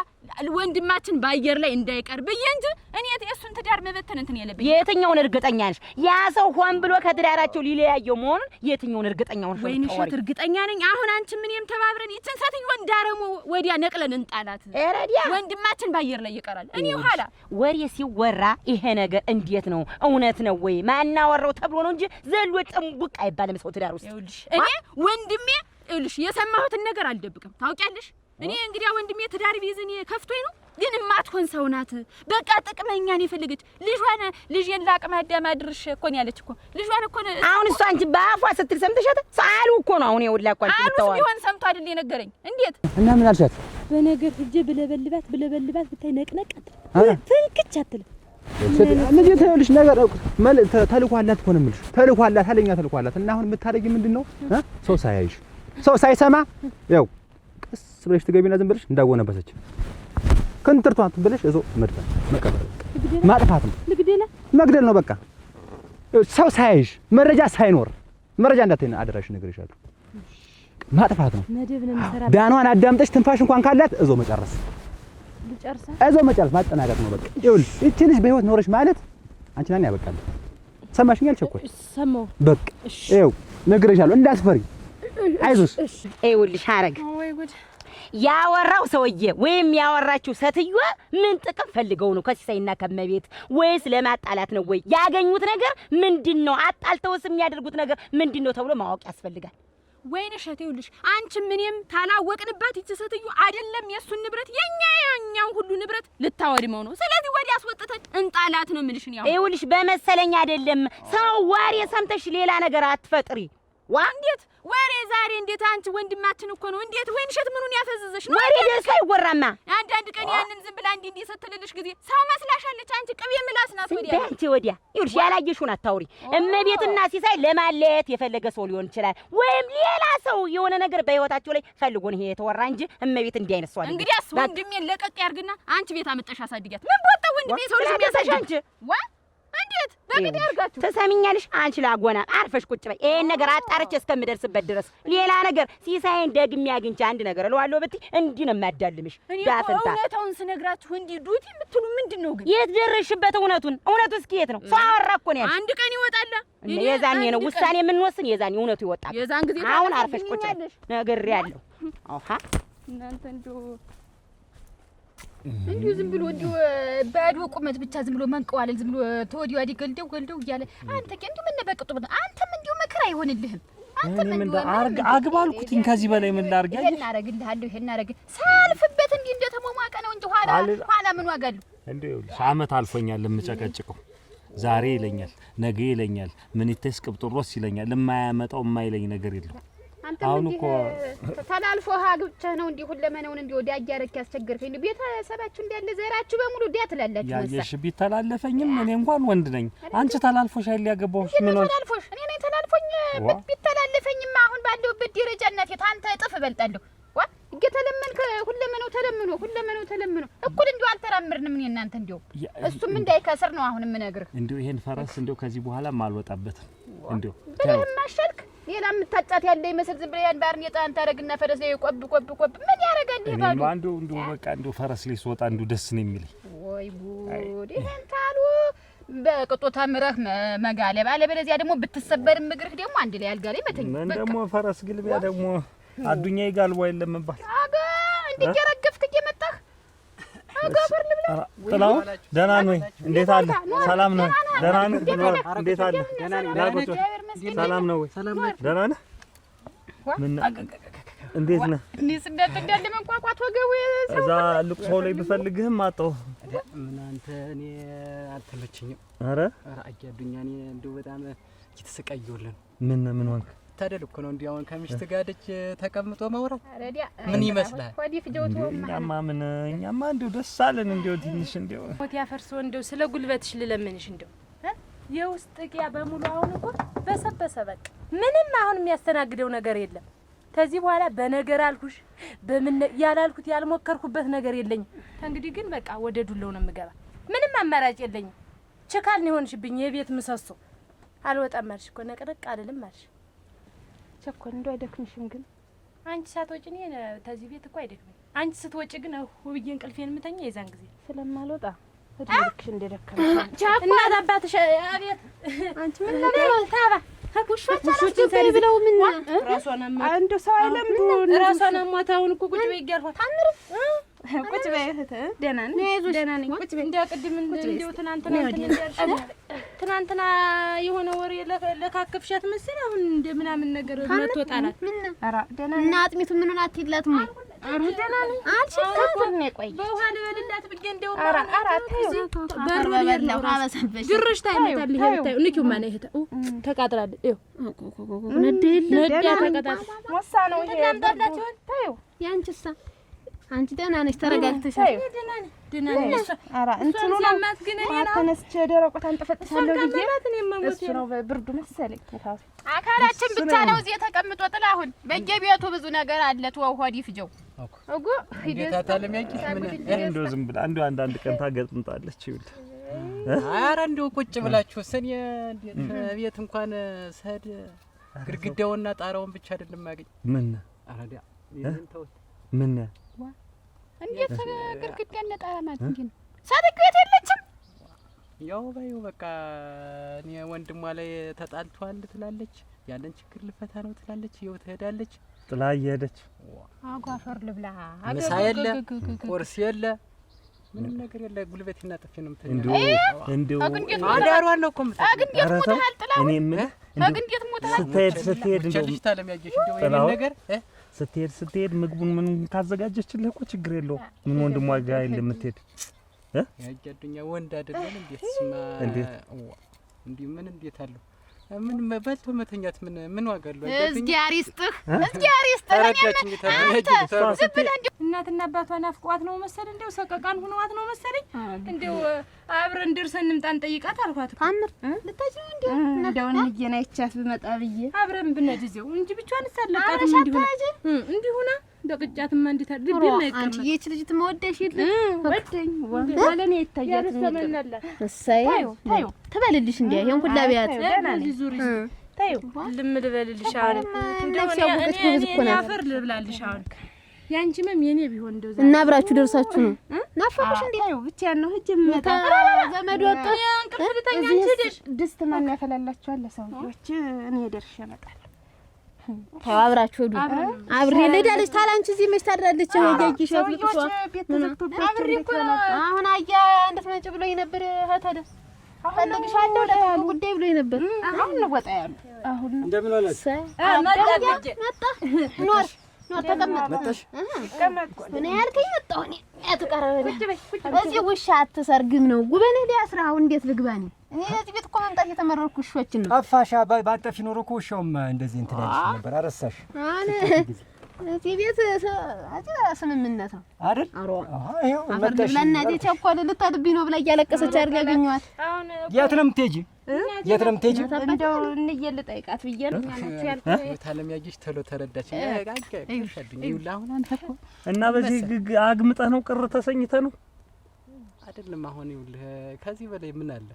ወንድማችን ባየር ላይ እንዳይቀር ብዬ እንጂ እኔ የእሱን ትዳር መበተን እንትን የለብኝ። የትኛውን እርግጠኛ ነሽ? ያ ሰው ሆን ብሎ ከትዳራቸው ሊለያየው መሆኑን የትኛውን እርግጠኛ ነሽ? ወይንሸት እርግጠኛ ነኝ። አሁን አንቺ ምንም ተባብረን ይችን ሴትዮ እንዳረሙ ወዲያ ነቅለን እንጣላት። ኤረዲያ ወንድማችን ባየር ላይ ይቀራል። እኔ ኋላ ወሬ ሲወራ ይሄ ነገር እንዴት ነው? እውነት ነው ወይ ማናወራው ተብሎ ነው እንጂ ዘሎ ጥንቡቅ አይባልም ሰው ትዳር ውስጥ። ይኸውልሽ እኔ ወንድሜ ይኸውልሽ የሰማሁትን ነገር አልደብቅም። ታውቂያለሽ እኔ እንግዲያ ወንድሜ ትዳር ቢይዝን ከፍቶኝ ነው። ግን ማትሆን ሰው ናት። በቃ ጥቅመኛን የፈለገች ልጄን ለአቅመ አዳም አድርሽ እኮ ነው ያለች እኮ ልጇን እኮ አሁን እሷ አንቺ በአፏ ስትል ሰምተሻት? ሳሉ እኮ ነው አሁን ይኸውልህ እኮ አንቺ ብታወሪ ቢሆን ሰምቶ አይደል የነገረኝ። እንዴት እና ምን አልሻት? በነገር ሂጅ ብለበልባት ብታይ ነቅነቅ ትንክች አትልም። ልጅ ተይልሽ ነገር ተልኳላት እኮ ነው የምልሽ። ተልኳላት አለኛ ተልኳላት። እና አሁን የምታደርጊ ምንድነው? ሰው ሳያይሽ ሰው ሳይሰማ ያው ቀስ ብለሽ ትገቢና ዝም ብለሽ እንዳጎነበሰች ክንትርቷን ብለሽ እዞ መድፈን መቀበል ማጥፋት ነው። መግደል ነው በቃ። ሰው ሳይሽ መረጃ ሳይኖር መረጃ እንዳትይና አደራሽ ነግሬሻለሁ። ማጥፋት ነው። ዳኗን አዳምጠሽ ትንፋሽ እንኳን ካላት እዞ መጨረስ እዞ መጨረስ ማጠናቀቅ ነው በቃ። ይኸውልሽ እቺ ልጅ በህይወት ኖረሽ ማለት አንቺ ነን ያበቃል። ሰማሽኝ? አልቸኮል ሰማው በቃ ይኸው ነግሬሻለሁ። እንዳትፈሪ አይዞሽ። ይኸውልሽ ሐረግ ያወራው ሰውዬ ወይም ያወራችሁ ሴትዮ ምን ጥቅም ፈልገው ነው ከሲሳይና ከመቤት? ወይስ ለማጣላት ነው? ወይ ያገኙት ነገር ምንድነው? አጣልተውስ የሚያደርጉት ነገር ምንድነው ተብሎ ማወቅ ያስፈልጋል። ወይንሸት ይኸውልሽ አንቺ ምንም ታላወቅንባት ይቺ ሴትዮ አይደለም የሱን ንብረት የኛው ሁሉ ንብረት ልታወድመው ነው። ስለዚህ ወዲያ አስወጥተን እንጣላት ነው የምልሽ ነው። ይኸውልሽ በመሰለኝ አይደለም ሰው ወሬ ሰምተሽ ሌላ ነገር አትፈጥሪ። እንዴት ወሬ ዛሬ እንዴት አንቺ ወንድማችን እኮ ነው። እንዴት ወይንሸት ምኑን ያፈዘዘሽ ነው? ወሬ ደስ አይወራማ። አንዳንድ ቀን ያንን ዝም ብላ እንዲህ ስትልልሽ ጊዜ ሰው መስላሻለች። አንቺ ቅቤ ምላስ ናት። ወዲያ ይኸውልሽ ያላየሽውን አታውሪ። እመቤትና ሲሳይ ለማለየት የፈለገ ሰው ሊሆን ይችላል፣ ወይም ሌላ ሰው የሆነ ነገር በህይወታቸው ላይ ፈልጎ ነው ይሄ የተወራ እንጂ እመቤት እንዲህ አይነት ሰው አይደለም። እንግዲያስ ወንድሜን ለቀቅ ያርግና አንቺ ቤት አመጣሽ አሳድጊያት። ምን ቦጣ ወንድሜ ሰው ልጅ የሚያሳድግ አንቺ እንዴት በግድ ያርጋችሁ? ተሰሚኛለሽ? አንቺ ላጎና አርፈሽ ቁጭ በይ። ይሄን ነገር አጣርቼ እስከምደርስበት ድረስ ሌላ ነገር ሲሳይን ደግሜ አግኝቼ አንድ ነገር እለዋለሁ ብትይ እንዲህ ነው የማዳልምሽ። ዳፍንታ እውነታውን ስነግራችሁ እንዲህ ዱት የምትሉ ምንድነው ግን? የት ደረስሽበት? እውነቱ እስኪ የት ነው? ሰው አወራ እኮ ነው ያልሽ። አንድ ቀን ይወጣል። የዛኔ ነው ውሳኔ የምንወስን፣ የዛኔ እውነቱ ይወጣል። የዛን ጊዜ አሁን አርፈሽ ቁጭ በይ ነግሬያለሁ። አሃ እናንተ እንዲሁ ዝም ብሎ እንዲሁ ባዶ ቁመት ብቻ ዝም ብሎ መንቀዋለል ዝም ብሎ ተወዲው አዲ ገልደው እያለ አንተ እንዲሁ ምን በቅጡ አንተም እንዲሁ መከራ አይሆንልህም። አንተም እንዲሁ አግባልኩትኝ ከዚህ በላይ ምን ላርግ? ይሄን አረግልሃለሁ ይሄን አረግ ሳልፍበት እንዲህ እንደተሟሟቀ ነው እንጂ ኋላ ምን ዋጋ አለው? እንዴው ዓመት አልፎኛል የምጨቀጭቀው። ዛሬ ይለኛል ነገ ይለኛል ምን ይተስ ቅብጥሮስ ይለኛል። የማያመጣው የማይለኝ ነገር የለም። አሁን እኮ ተላልፎ ሀግብቻህ ነው እንዲሁ ለመነውን እንዲሁ ወዲያ ያረክ ያስቸገርከኝ እንዲሁ ቤተሰባችሁ እንዳለ ዘራችሁ በሙሉ ዲያ ትላላችሁ መሰለኝ። ያየሽ ቢተላለፈኝም እኔ እንኳን ወንድ ነኝ። አንቺ ተላልፎሽ አይል ያገባውሽ ምን ነው? ተላልፎሽ እኔ ነኝ ተላልፎኝ ቢተላለፈኝማ አሁን ባለውበት ደረጃ እናቴ ታንተ እጥፍ እበልጣለሁ። እየተለመንከ ሁለመነው ተለምኖ እኩል እንዲሁ አልተራምርንም እኔ እናንተ እንዲሁ እሱም እንዳይከስር ነው አሁን የምነግርህ። እንዲሁ ይሄን ፈረስ እንዲሁ ከዚህ በኋላ ማልወጣበትም እንዲሁ ብለህም አሸልክ ሌላ የምታጫት ያለ ይመስል ዝም ብለህ ያን ባርን የጣን ታረግና ፈረስ ላይ ቆብ ምን ያረጋል? ይባሉ እንዲሁ በቃ እንዲሁ ፈረስ ላይ ስወጣ እንዲሁ ደስ ነው የሚለኝ። ወይ ጉድ! ይሄን ታሉ በቅጡ ተምረህ መጋለብ አለበለዚያ ደግሞ ብትሰበርም እግርህ ደግሞ አንድ ላይ አልጋ ላይ መተኛ። ምን ደግሞ ፈረስ ግልቢያ ደግሞ አዱኛ ይጋልቦ የለም እንባል አጋ እንዲገረገፍክ እየመጣህ አጋፈር ልብላ። ጥላው ደህና ነው? እንዴት አለ? ሰላም ነው? ደህና ነው? እንዴት አለ? ሰላም ነው ወይ? ደህና ነህ? ምን እንዴት ነህ? እኔስ እንዳለ መንቋቋት ወገው እዛ ልቅሶ ላይ ብፈልግህም አጣሁ። ምን አንተ እኔ አልተመቸኝም። ኧረ አያዱኛ እኔ እንደው በጣም እየተሰቃየሁልህ ነው። ምን ሆንክ? ታደል እኮ ነው እንዲህ አሁን ከሚስት ጋር ደጅ ተቀምጦ ማውራት ምን ይመስላል? እኛማ እንደው ደስ አለን እንደው ትንሽ እንደው ሞት ያፈርሶ እንደው ስለ ጉልበትሽ ልለምንሽ እንደው የውስጥ ቂያ በሙሉ አሁን እኮ በሰበሰ በቃ ምንም አሁን የሚያስተናግደው ነገር የለም። ከዚህ በኋላ በነገር አልኩሽ በምን ያላልኩት ያልሞከርኩበት ነገር የለኝም። እንግዲህ ግን በቃ ወደ ዱለው ነው የምገባ። ምንም አማራጭ የለኝም። ችካል ነው ሆንሽብኝ የቤት ምሰሶ። አልወጣም አልሽ እኮ ነቅነቅ አልልም አልሽ። ቸኮል እንደው አይደክምሽም? ግን አንቺ ሳትወጪ እኔ ተዚህ ቤት እኮ አይደክምም። አንቺ ስትወጪ ግን ውብዬ እንቅልፌን የምተኛ የዛን ጊዜ ስለማልወጣ እድልክሽ እንደደከመሽ እናት አባትሽ አቤት አንቺ ምን ነው ታባ ውሾችን ብለው ምን ራሷን አሟት እንደው ሰው አይለምዱ ራሷን አሟት። አሁን እኮ ቁጭ በይ እያልኳት ታምር ቁጭ በይ እህት ደህና ነኝ ቁጭ በይ እንደው ቅድም እንደው ትናንትና የሆነ ወሬ ለካከፍሻት መሰል አሁን እንደ ምናምን ነገር መጥቶ ጣላት። ኧረ ደህና ነኝ እና አጥሚቱ ምን ሆነ አትይላትም ወይ? ኧረ ደህና ነኝ አልሽኝ ነው ቆይ በውሃ ልበልላት ብዬ እንደው ኧረ ተይው በሩ ያለው አበሰበሽ ድርሽ ታይመታል። ይሄ ታዩ ንኪው ማን ይሄ ተቃጥላለች። ይኸው ነዳ ተቃጥላለች። ወሳ ነው ይሄ ለምዳላችሁ ታዩ ያንቺሳ አንቺ ደህና ነሽ? ተረጋግተሻል? ደህና ነኝ። ኧረ እንትኑ ነው ግን እኔ ነው ተነስቼ ደረቆት አንጠፈጥሻለሁ ብዬ እሱ ነው ብርዱ መሰለኝ። አካላችን ብቻ ነው እዚህ ተቀምጦ ጥላሁን በየቤቱ ብዙ ነገር አለ። ተወው ሆዲ ፍጀው እጉ ሂደታ ታለሚያቂስ ምን እንደው ዝም ብላ እንደው አንዳንድ ቀን ታገጥምጣለች። ይኸውልህ ኧረ እንደው ቁጭ ብላችሁ ሰኔ ቤት እንኳን ሰድ ግድግዳውና ጣራውን ብቻ አይደለም ማገኝ ምን አረዳ ይሄን ተውት ምን እንዴት ግድግዳና ጣራ ማለት እንዴ ነው? ሳድቅ ቤት የለችም። ያው ባዩ በቃ እኔ ወንድሟ ላይ ተጣልቷል ትላለች። ያለን ችግር ልፈታ ነው ትላለች። ይኸው ትሄዳለች። ጥላ እየሄደች አጓፈር ልብላ ምሳ የለ ቁርስ የለ ምንም ነገር የለ። ጉልበቴና ጥፌ ነው እንደው አዳሯን ነው እኮ አግንዴት ሞታል ጥላው እኔ ምን አግንዴት ሞታል ስትሄድ እንደው ልጅ ታለሚያየሽ እንደው ይሄን ነገር ስትሄድ ምግቡን ምን ካዘጋጀችልህ እኮ ችግር የለውም። ምን ወንድሟ ጋር እንደምትሄድ ያጃዱኛ ወንድ አይደለም እንዴት ስማ እንዴ ምን እንዴት አለው ምን በልቶ መተኛት ምን ዋጋ አለው? እግዚአብሔር ይስጥህ እግዚአብሔር ይስጥህ። እናትና አባቷ ናፍቋት ነው መሰል እንደው ሰቀቃን ሆነዋት ነው መሰለኝ። እንደው አብረን ደርሰን እንምጣን ጠይቃት አልኳት። ታምር ልታጅ ነው እንደው እንየና ይቻት ብመጣ ብዬ አብረን ብነድዘው እንጂ ብቻዋን ሰለቃት እንዲሁና ደቅጫትማ እንዴት ልብ የማይቀር አንቺ የች ልጅ ትመወደሽ የለ ወደኝ ወለኔ ይታያት ነው እሰይ ታዩ ተበልልሽ እንዴ ይሄን ሁላ ቢያት ዙሪ ታዩ ልምልበልልሽ አሁን እንደው እኔ አፈር ልብላልሽ አሁን ያንቺ መም የኔ ቢሆን እንደው እና አብራችሁ ደርሳችሁ ነው ናፈቁሽ እንዴ? ታዩ ብቻ ነው ህጅ መጣ ዘመድ ወጣ እንቅልፍ ልተኛ እንችልሽ ድስት ማን ያፈላላችኋል? ለሰውጆች እኔ ደርሼ እመጣለሁ። ታዩ አብራችሁ ሄዱ። አብሬ ልሄዳለች ታላንቺ እዚህ መች ታድራለች? ያያይሽ አፍልጥቷ አብሬ እኮ አሁን አያ እንደተመጭ ብሎኝ ነበር። ታደ ፈልግሻለሁ ለታሉ ጉዳይ ብሎኝ ነበር። አሁን ነው ወጣ ያሉ አሁን እንደምን ሆነ መጣ ኖር ተቀመጥ መጣሽ እኔ ያልከኝ መጣሁ እኔ ያተቀረበ እዚህ ውሻ አትሰርግም ነው ጉበኔ ሊያስራው እንዴት ልግባኝ? እኔ እዚህ ቤት እኮ መምጣት የተመረርኩ ውሾችን ነው። ጠፋሻ ባንጠፊ ኖሮ እኮ ውሻውም እንደዚህ እንትን ያልሽ ነበር። አረሳሽ እዚህ ቤት ስምምነት ነው አይደል? ይሄው መጣሽ ለእናቴ ቸኮል ልታድብኝ ነው ብላ እያለቀሰች አድርጋ ያገኘዋት። የት ነው የምትሄጂ? የት ነው የምትሄጂ? እንደው እንየል ጠይቃት ብዬ ነው ያልኩት። ታለሚያጅሽ ተሎ ተረዳች። አጋጋሽልኝ ይውላሁን አንተ እኮ እና በዚህ አግምጠህ ነው ቅር ተሰኝተህ ነው አይደለም? አሁን ይውልህ ከዚህ በላይ ምን አለ?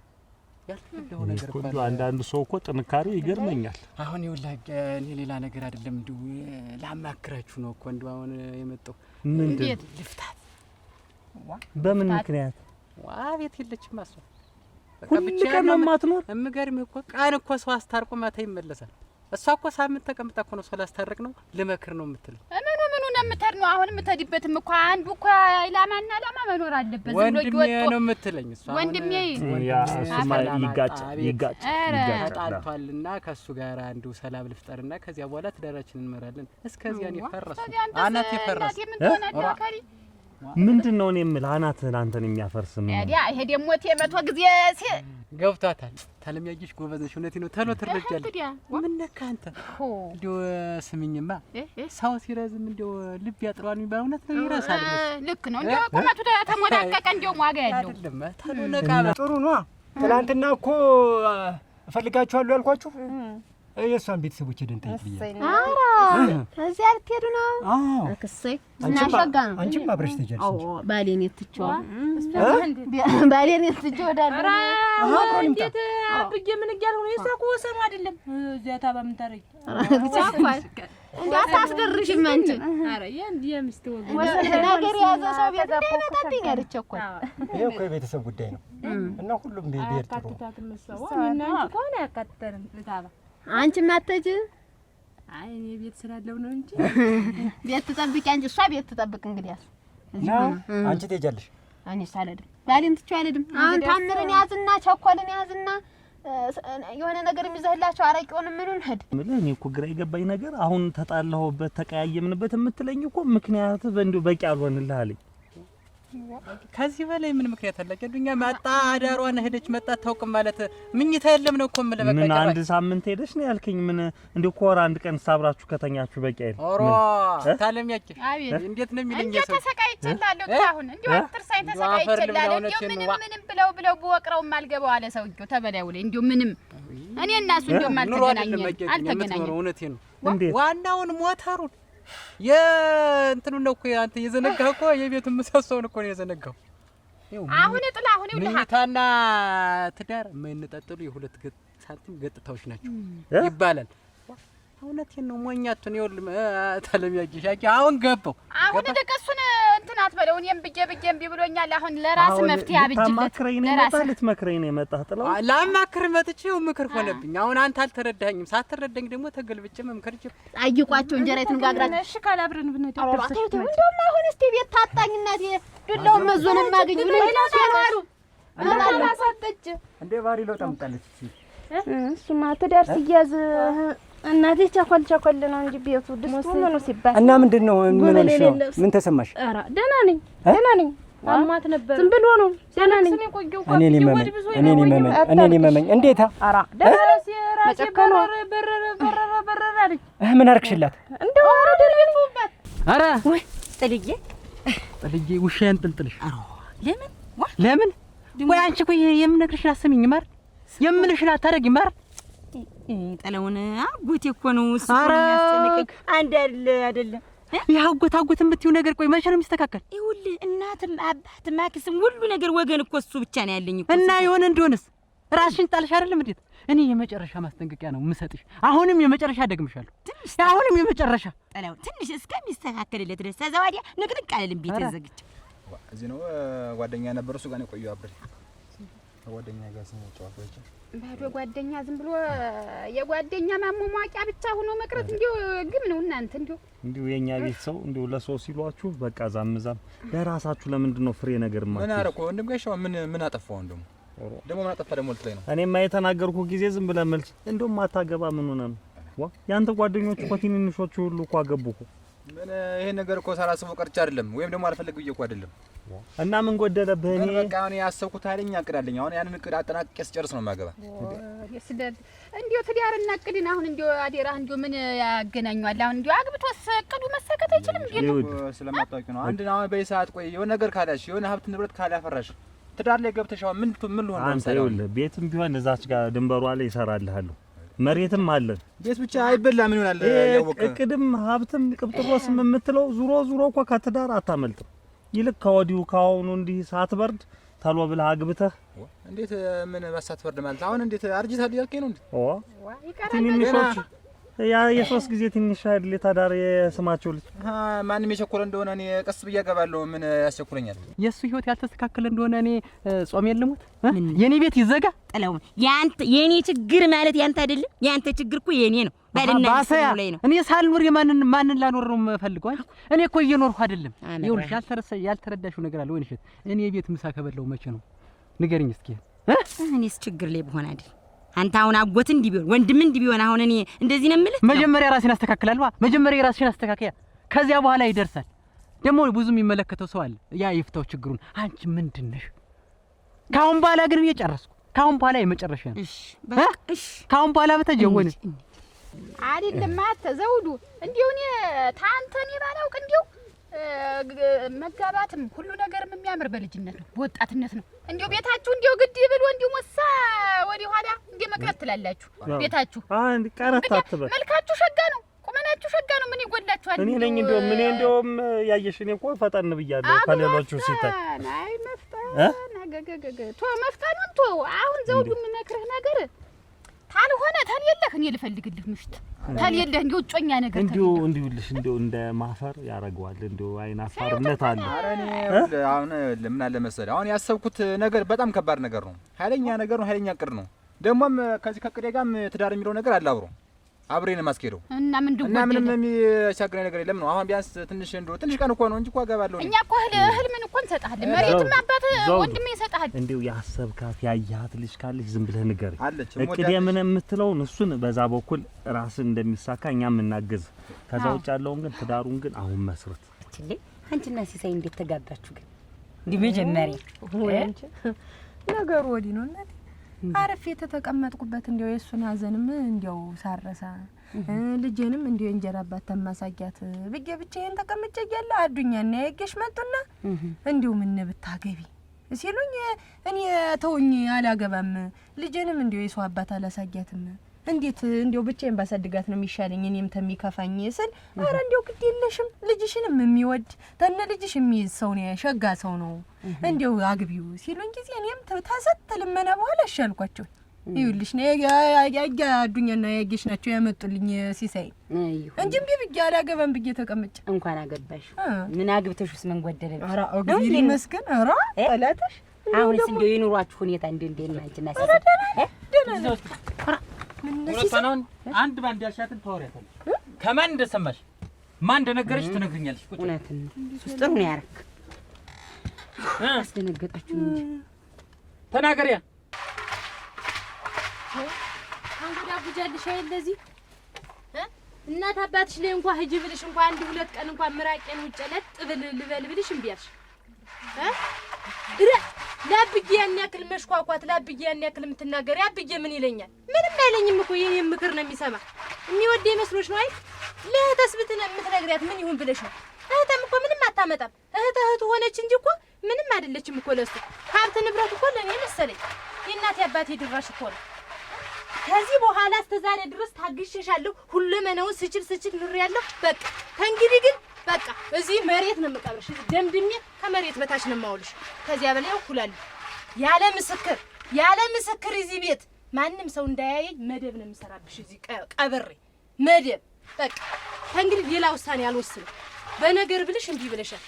ያልተፈለገው ነገር እኮ አንዳንድ ሰው እኮ ጥንካሬው ይገርመኛል። አሁን ይውልህ እኔ ሌላ ነገር አይደለም እንደው ላማክራችሁ ነው እኮ እንደው አሁን የመጣው ምንድን ልፍታት። በምን ምክንያት? ቤት የለችም እሷ ሁሉ ቀን ነው የማትኖር። እምገርምህ እኮ ቀን እኮ ሰው አስታርቆ ማታ ይመለሳል። እሷ እኮ ሳምንት ተቀምጣ እኮ ነው ሰው ላስታርቅ ነው ልመክር ነው የምትለው። ምኑ ነው የምትሄድ ነው አሁን የምትሄድበትም እኮ አንዱ እኮ ኢላማና ኢላማ መኖር አለበት። ዝም ብሎ ወንድሜ ነው የምትለኝ እሷ። ወንድሜ ያ እሱማ ይጋጭ ተጣልቷልና ከሱ ጋር አንዱ ሰላም ልፍጠርና ከዚያ በኋላ ትዳራችንን እንመራለን። እስከዚያ ነው ፈረሰ አናት የፈረሰ ምንድነው? እኔ የምልህ አናትህን አንተን የሚያፈርስ ምን ያ ይሄ ደግሞ የመቶ ጊዜ ገብቷታል። ታለሚያጅሽ ጎበዝ ነሽ። እውነቴን ነው። ተሎ ትረጃለሽ። ምን ነካ አንተ? እንዲያው ስምኝማ ሰው ሲረዝም እንዲያው ልብ ያጥሯል የሚባለው እውነት ነው። ይረሳል። ልክ ነው። እንዲያው ቁመቱ ተሞዳቀቀ እንዲያው ዋጋ ያለው አይደለም። ተሎ ነቃ ጥሩ ነው። ትናንትና እኮ እፈልጋችኋለሁ ያልኳችሁ የእሷን ቤተሰቦች ሄደን ጠይቅ ብያለሁ። ኧረ እዚያ ልትሄዱ ነው? አዎ እሰይ እናሸጋ ነው። አንቺም አብረሽ ትሄጃለሽ። አዎ ባሌን የትቼው ባሌን የትቼው ወዳለ እንዴት አብጌ ምን እያልኩ ነው? የእሷ እኮ ወሰኑ አይደለም። እዚያ ታባ ምን ታረጊ? ጻፋል እንዳታስደርሽም አንቺ። ኧረ የሚስት ወግ ወሰን ነገር የያዘ ሰው ቤት እንዳይመጣብኝ ያለች እኮ ይሄ እኮ የቤተሰብ ጉዳይ ነው እና ሁሉም ቤት ጥሩ አካትታትም ሰው እና አንቺ ከሆነ ያካትተን ልታባ አንቺ ማተጅ አይ እኔ ቤት ስላለው ነው እንጂ ቤት ትጠብቂ አንቺ። እሷ ቤት ትጠብቅ እንግዲህ ያስ አንቺ ትሄጃለሽ። እኔ ሳልሄድም ባሌን ትቼው አልሄድም። አሁን ታምርን ያዝና ቸኮልን ያዝና የሆነ ነገር የሚዘህላቸው አረቂውን ምኑን ሄድ እኔ እኮ ግራ የገባኝ ነገር አሁን ተጣላሁበት ተቀያየምንበት የምትለኝ እኮ ምክንያት በእንዲሁ በቂ አልሆንልህ አለኝ። ከዚህ በላይ ምን ምክንያት አለ? ገዱኛ መጣ አዳሯን ሄደች መጣ ታውቅም ማለት ምኝታ የለም ነው እኮ ምን ምን አንድ ሳምንት ሄደሽ ነው ያልከኝ? ምን እንዴ ኮራ አንድ ቀን ሳብራችሁ ከተኛችሁ በቂ አይደል? ኦሮ ታለም ያቂ እንዴት ነው የሚለኝ ሰው ተሰቃይቼላለሁ። አሁን እንዴ አትርሳይ ተሰቃይቼላለሁ። እንዴ ምንም ብለው በወቅረውም አልገባው አለ ሰውዬው ተበላው ላይ እንዴ ምንም እኔ እና እሱ እንዴ አልተገናኘንም። እውነቴን ነው። ዋናውን ሞተሩን የእንትኑ ነው እኮ አንተ የዘነጋው እኮ የቤቱን ምሰሶውን እኮ ነው የዘነጋው። አሁን ጥላሁን ይውልህ ምኝታና ትዳር የማይነጣጠሉ የሁለት ሳንቲም ገጥታዎች ናቸው ይባላል። እውነቴን ነው። ሞኛቱን ይወልም ታለሚያጅሽ አሁን ገባው አሁን ደቀሱን እንትን አትበለው። እኔም ብዬ እምቢ ብሎኛል። አሁን ለራስ መፍትሄ አብጅለት ለራስ መክረኝ ነው የመጣህ ጥለው ላማክር መጥቼው ምክር ሆነብኝ። አሁን አንተ አልተረዳኸኝም። ሳትረዳኝ ደግሞ ተገልብጬ መምከር ጀመርኩ። ጠይቋቸው እንጀራይቱን ጋግራችሁ እሺ ካላብረን ብንሄድ እንደውም አሁን እስቲ ቤት ታጣኝ እናቴ ዱላው መዞን ማግኝ ብለህ ሲያማሩ አላሳጠጭ እንዴ ባሪ ለው ተምጣለች። እሱማ ትዳር ሲያዝ እናቴ ቸኮል ነው እንጂ ቤቱ ድስቱ ነው ሲባል እና ምንድነው ምን ሆነሽ ነው? ምን ተሰማሽ? ኧረ ደህና ነኝ አማት ነበር ዝም ብሎ ነው ደህና ነኝ። እኔ መመኝ እንዴታ ኧረ ደህና ራሴ በረረ አለኝ። ምን አርክሽላት? እንደው ኧረ ደልብልኩባት። ኧረ ወይ ጥልዬ ውሻዬን ጥልጥልሽ። ለምን ወይ አንቺ እኮ የምነግርሽን አሰሚኝ ማር የምልሽን አታደርጊ ማር ጠለውን አጎቴ እኮ ነው እሱ የሚያስጨንቀኝ። አንድ አይደለም አጎት የምትይው ነገር ቆይ መቼ ነው የሚስተካከል? ይኸውልህ እናትም አባትም አክስም ሁሉ ነገር ወገን እኮ እሱ ብቻ ነው ያለኝ እኮ እና የሆነ እንደሆነስ ራስሽን ጣልሽ አይደለም እንዴት? እኔ የመጨረሻ ማስጠንቀቂያ ነው የምሰጥሽ። አሁንም የመጨረሻ ደግምሻለሁ። አሁንም የመጨረሻ ጠለውን ትንሽ እስከሚስተካከልለት ድረስ ከዛ ወዲያ ንቅንቅ አለልኝ። ቤት ዘግቼ እዚህ ነው ጓደኛ ነበር እሱ ጋር ነው ቆየው አብረን ጓደኛ ጋር ስንጫወት ወጭ ባዶ ጓደኛ ዝም ብሎ የጓደኛ ማሟሟቂያ ብቻ ሆኖ መቅረት እንዲው ግም ነው። እናንተ እንዲው የኛ ቤት ሰው እንዲው ለሰው ሲሏችሁ በቃ ዛምዛም ለራሳችሁ ለምንድን ነው ፍሬ ነገር ማለት? ምን አረኮ ወንድም ጋሻው ምን አጠፋው? ደግሞ ምን አጠፋ ደግሞ ልትለኝ ነው? እኔማ የተናገርኩ ጊዜ ዝም ብለህ መልስ እንደው ማታገባ ምን ሆነ ነው? ያንተ ጓደኞች እኮ ትንንሾቹ ሁሉ እኮ አገቡ እኮ። ምን ይሄ ነገር እኮ ሳላስበው ቀርቻ አይደለም ወይም ደግሞ አልፈልግ ብዬ እኮ አይደለም። እና ምን ጎደለብህ? እኔ በቃ እኔ ያሰብኩት አይደኛ አቅዳለኝ። አሁን ያንን እቅድ አጠናቅቄ ስጨርስ ነው ማገባ። እንዲው ትዳርና እቅድን አሁን እንዲው አዴራ እንዲው ምን ያገናኛል? አሁን እንዲው አግብቶስ እቅዱ መሰከት አይችልም እንዴ? ስለማታውቂ ነው። አንድ አሁን በሰዓት ቆይ የሆነ ነገር ካላሽ የሆነ ሀብት ንብረት ካላፈራሽ ትዳር ላይ ገብተሻው ምን ልሆን ነው? አንተ ይኸውልህ ቤትም ቢሆን እዛች ጋር ድንበሯ ላይ ይሰራልሃለሁ። መሬትም አለ። ቤት ብቻ አይበላ ምን ይሆናል? ያወቀ እቅድም ሀብትም ቅብጥሮስም የምትለው ዙሮ እኮ ከትዳር አታመልጥም። ይልቅ ከወዲሁ ካሁኑ እንዲህ ሳትበርድ ታሎ ብለህ አግብተህ እንዴት ምን ባሳትበርድ ማለት አሁን እንዴት አርጅታል ያልከኝ ነው እንዴ? ትንንሾች ያ የሶስት ጊዜ ትንሽ አይደል ታዳር የስማቸው ልጅ ማንም የቸኮለ እንደሆነ እኔ ቀስ ብዬ አገባለሁ። ምን ያስቸኩለኛል? የሱ ህይወት ያልተስተካከለ እንደሆነ እኔ ጾም የለሙት የኔ ቤት ይዘጋ። ጥለው ያንተ የኔ ችግር ማለት ያንተ አይደለም። ያንተ ችግር እኮ የኔ ነው። ባልና ሚስት ላይ ነው። እኔ ሳልኖር ማንን ላኖር ነው የምፈልገው? እኔ እኮ እየኖርኩ አይደለም። ይኸውልሽ ያልተረዳሽው ነገር አለ ወይንሽ? እኔ ቤት ምሳ ከበላው መቼ ነው ንገሪኝ እስኪ። እኔስ ችግር ላይ በሆነ አይደል አንተ አሁን አጎት እንዲህ ቢሆን ወንድም እንዲህ ቢሆን አሁን እኔ እንደዚህ ነው የምልህ። መጀመሪያ ራሴን አስተካክላለሁ። መጀመሪያ ራስሽን አስተካክያ፣ ከዚያ በኋላ ይደርሳል። ደግሞ ብዙ የሚመለከተው ሰው አለ። ያ ይፍታው ችግሩን። አንቺ ምንድነሽ? ካሁን በኋላ ግን እየጨረስኩ ካሁን በኋላ የመጨረሻ ነው። እሺ በቃ እሺ። ካሁን በኋላ በተጀወነ አይደለም አትዘውዱ። እንዲው እኔ ታንተኔ ባላውቅ እንዲው መጋባትም ሁሉ ነገርም የሚያምር በልጅነት ነው፣ በወጣትነት ነው። እንዲው ቤታችሁ እንዲው ግድ ብሎ እንዲው ሞሳ ወዲ ኋላ እንዲው መቅረት ትላላችሁ። ቤታችሁ አንድ ቀረት አትበል። መልካችሁ ሸጋ ነው፣ ቁመናችሁ ሸጋ ነው። ምን ይጎላችኋል? እኔ ነኝ እንደውም ያየሽ እኔ እኮ ፈጠን ብያለሁ ከሌሎቹ ሲታይ። አይ መፍጠን መፍጠኑን ቶ አሁን ዘውዱ የምመክርህ ነገር ታልሆነ ታልየለህ እኔ ልፈልግልህ ምሽት ታልየለህ እንዲው ጮኛ ነገር እንዲውልሽ እንደ ማፈር ያረጋዋል። እንዲው አይን አፋርነት አለ። ኧረ እኔ አሁን ለምን አለ መሰለህ አሁን ያሰብኩት ነገር በጣም ከባድ ነገር ነው። ኃይለኛ ነገር ነው። ኃይለኛ ቅር ነው። ደግሞም ከዚህ ከቅዴ ጋርም ትዳር የሚለው ነገር አለ አብሬን ማስኬደው እና ምንም የሚያሻግረኝ ነገር የለም ነው። አሁን ቢያንስ ትንሽ ቀን እኮ ነው እንጂ እኮ አገባለሁ። እኛ እኮ ህልምን እኮ እንሰጣለን። መሬትም አባት ወንድሜ ይሰጣል። እንዲው ያሰብካት ያያት ልጅ ካለች ዝም ብለህ ንገረኝ። እቅዴ ምን የምትለውን እሱን በዛ በኩል ራስን እንደሚሳካ እኛም እናግዝ። ከዛ ውጭ ያለውን ግን ትዳሩን ግን አሁን መስረት እቺ አንቺና ሲሳይ እንዴት ተጋባችሁ ግን? እንዲህ መጀመሪያ ወይ አንቺ ነገሩ ወዲ ነው እናቴ አረፍ የተቀመጥኩበት እንዲያው የሱን ሀዘንም እንዲያው ሳረሳ ልጄንም እንዲያው እንጀራ አባት ተማሳጊያት ብዬ ብቻዬን ተቀምጬ እያለ አዱኛና ያየሽ መጡና እንዲያው ምን ብታገቢ ሲሉኝ እኔ ተውኝ አላገባም ልጄንም እንዲያው የሱ አባት አላሳጊያትም እንዴት እንዲያው ብቻዬን ባሳድጋት ነው የሚሻለኝ እኔም ተሚከፋኝ ስል አረ እንዲያው ግድ የለሽም ልጅሽንም የሚወድ ተነ ልጅሽ የሚይዝ ሰው ነው ሸጋ ሰው ነው እንዲያው አግቢው ሲሉኝ ጊዜ እኔም ተሰጥልመና በኋላ አሻልኳቸው። ይኸውልሽ ነው አዱኛና ያየሽ ናቸው ያመጡልኝ ሲሳይ እንጂ እምቢ ብዬ አላገባም ብዬ ተቀምጬ እንኳን አገባሽ ምን አግብተሽስ ምን ጎደለሽ? አራ እግዚአብሔር ይመስገን። አራ ጠላተሽ አሁንስ እንዲያው የኑሯችሁ ሁኔታ እንዴት ነው አንቺና ሲሳይ? ወጣናን አንድ ባንድ ያልሻትን ታወሪያታለሽ። ከማን እንደሰማሽ ማን እንደነገረሽ ትነግሪኛለሽ። እውነት ነው ጥሩ ነው ያረክ አስደነገጣችሁ እንጂ ተናገሪያ አንጎዳ ጉጃልሽ አይለዚህ እናት አባትሽ ላይ እንኳን ሂጂ ብልሽ እንኳን አንድ ሁለት ቀን እንኳን ምራቄን ውጨለት ጥብል ልበል ብልሽ እምቢ አልሽ ላብዬ ያን ያክል መሽኳኳት ላብዬ ያን ያክል የምትናገር ያብዬ ምን ይለኛል? ምንም አይለኝም እኮ የኔ ምክር ነው የሚሰማ። የሚወደኝ መስሎሽ ነው? አይ ለተስብትና የምትነግሪያት ምን ይሁን ብለሽ ነው? እህተም እኮ ምንም አታመጣም። እህቱ ሆነች እንጂ እኮ ምንም አይደለችም እኮ ለሱ ሀብት ንብረት እኮ ለኔ መሰለኝ የእናቴ አባቴ ድራሽ እኮ ነው። ከዚህ በኋላ እስከ ዛሬ ድረስ ታግሼሻለሁ። ሁሉም ስችል ኑሬያለሁ። በቃ ከእንግዲህ ግን በቃ እዚህ መሬት ነው የምቀብርሽ። ደምድሜ ከመሬት በታች ነው የማውልሽ። ከዚያ በላይ እኩላለሁ። ያለ ምስክር እዚህ ቤት ማንም ሰው እንዳያየኝ መደብ ነው የምሰራብሽ። እዚህ ቀብሬ መደብ በቃ ከእንግዲህ ሌላ ውሳኔ አልወስንም። በነገር ብልሽ እምቢ ብለሻል።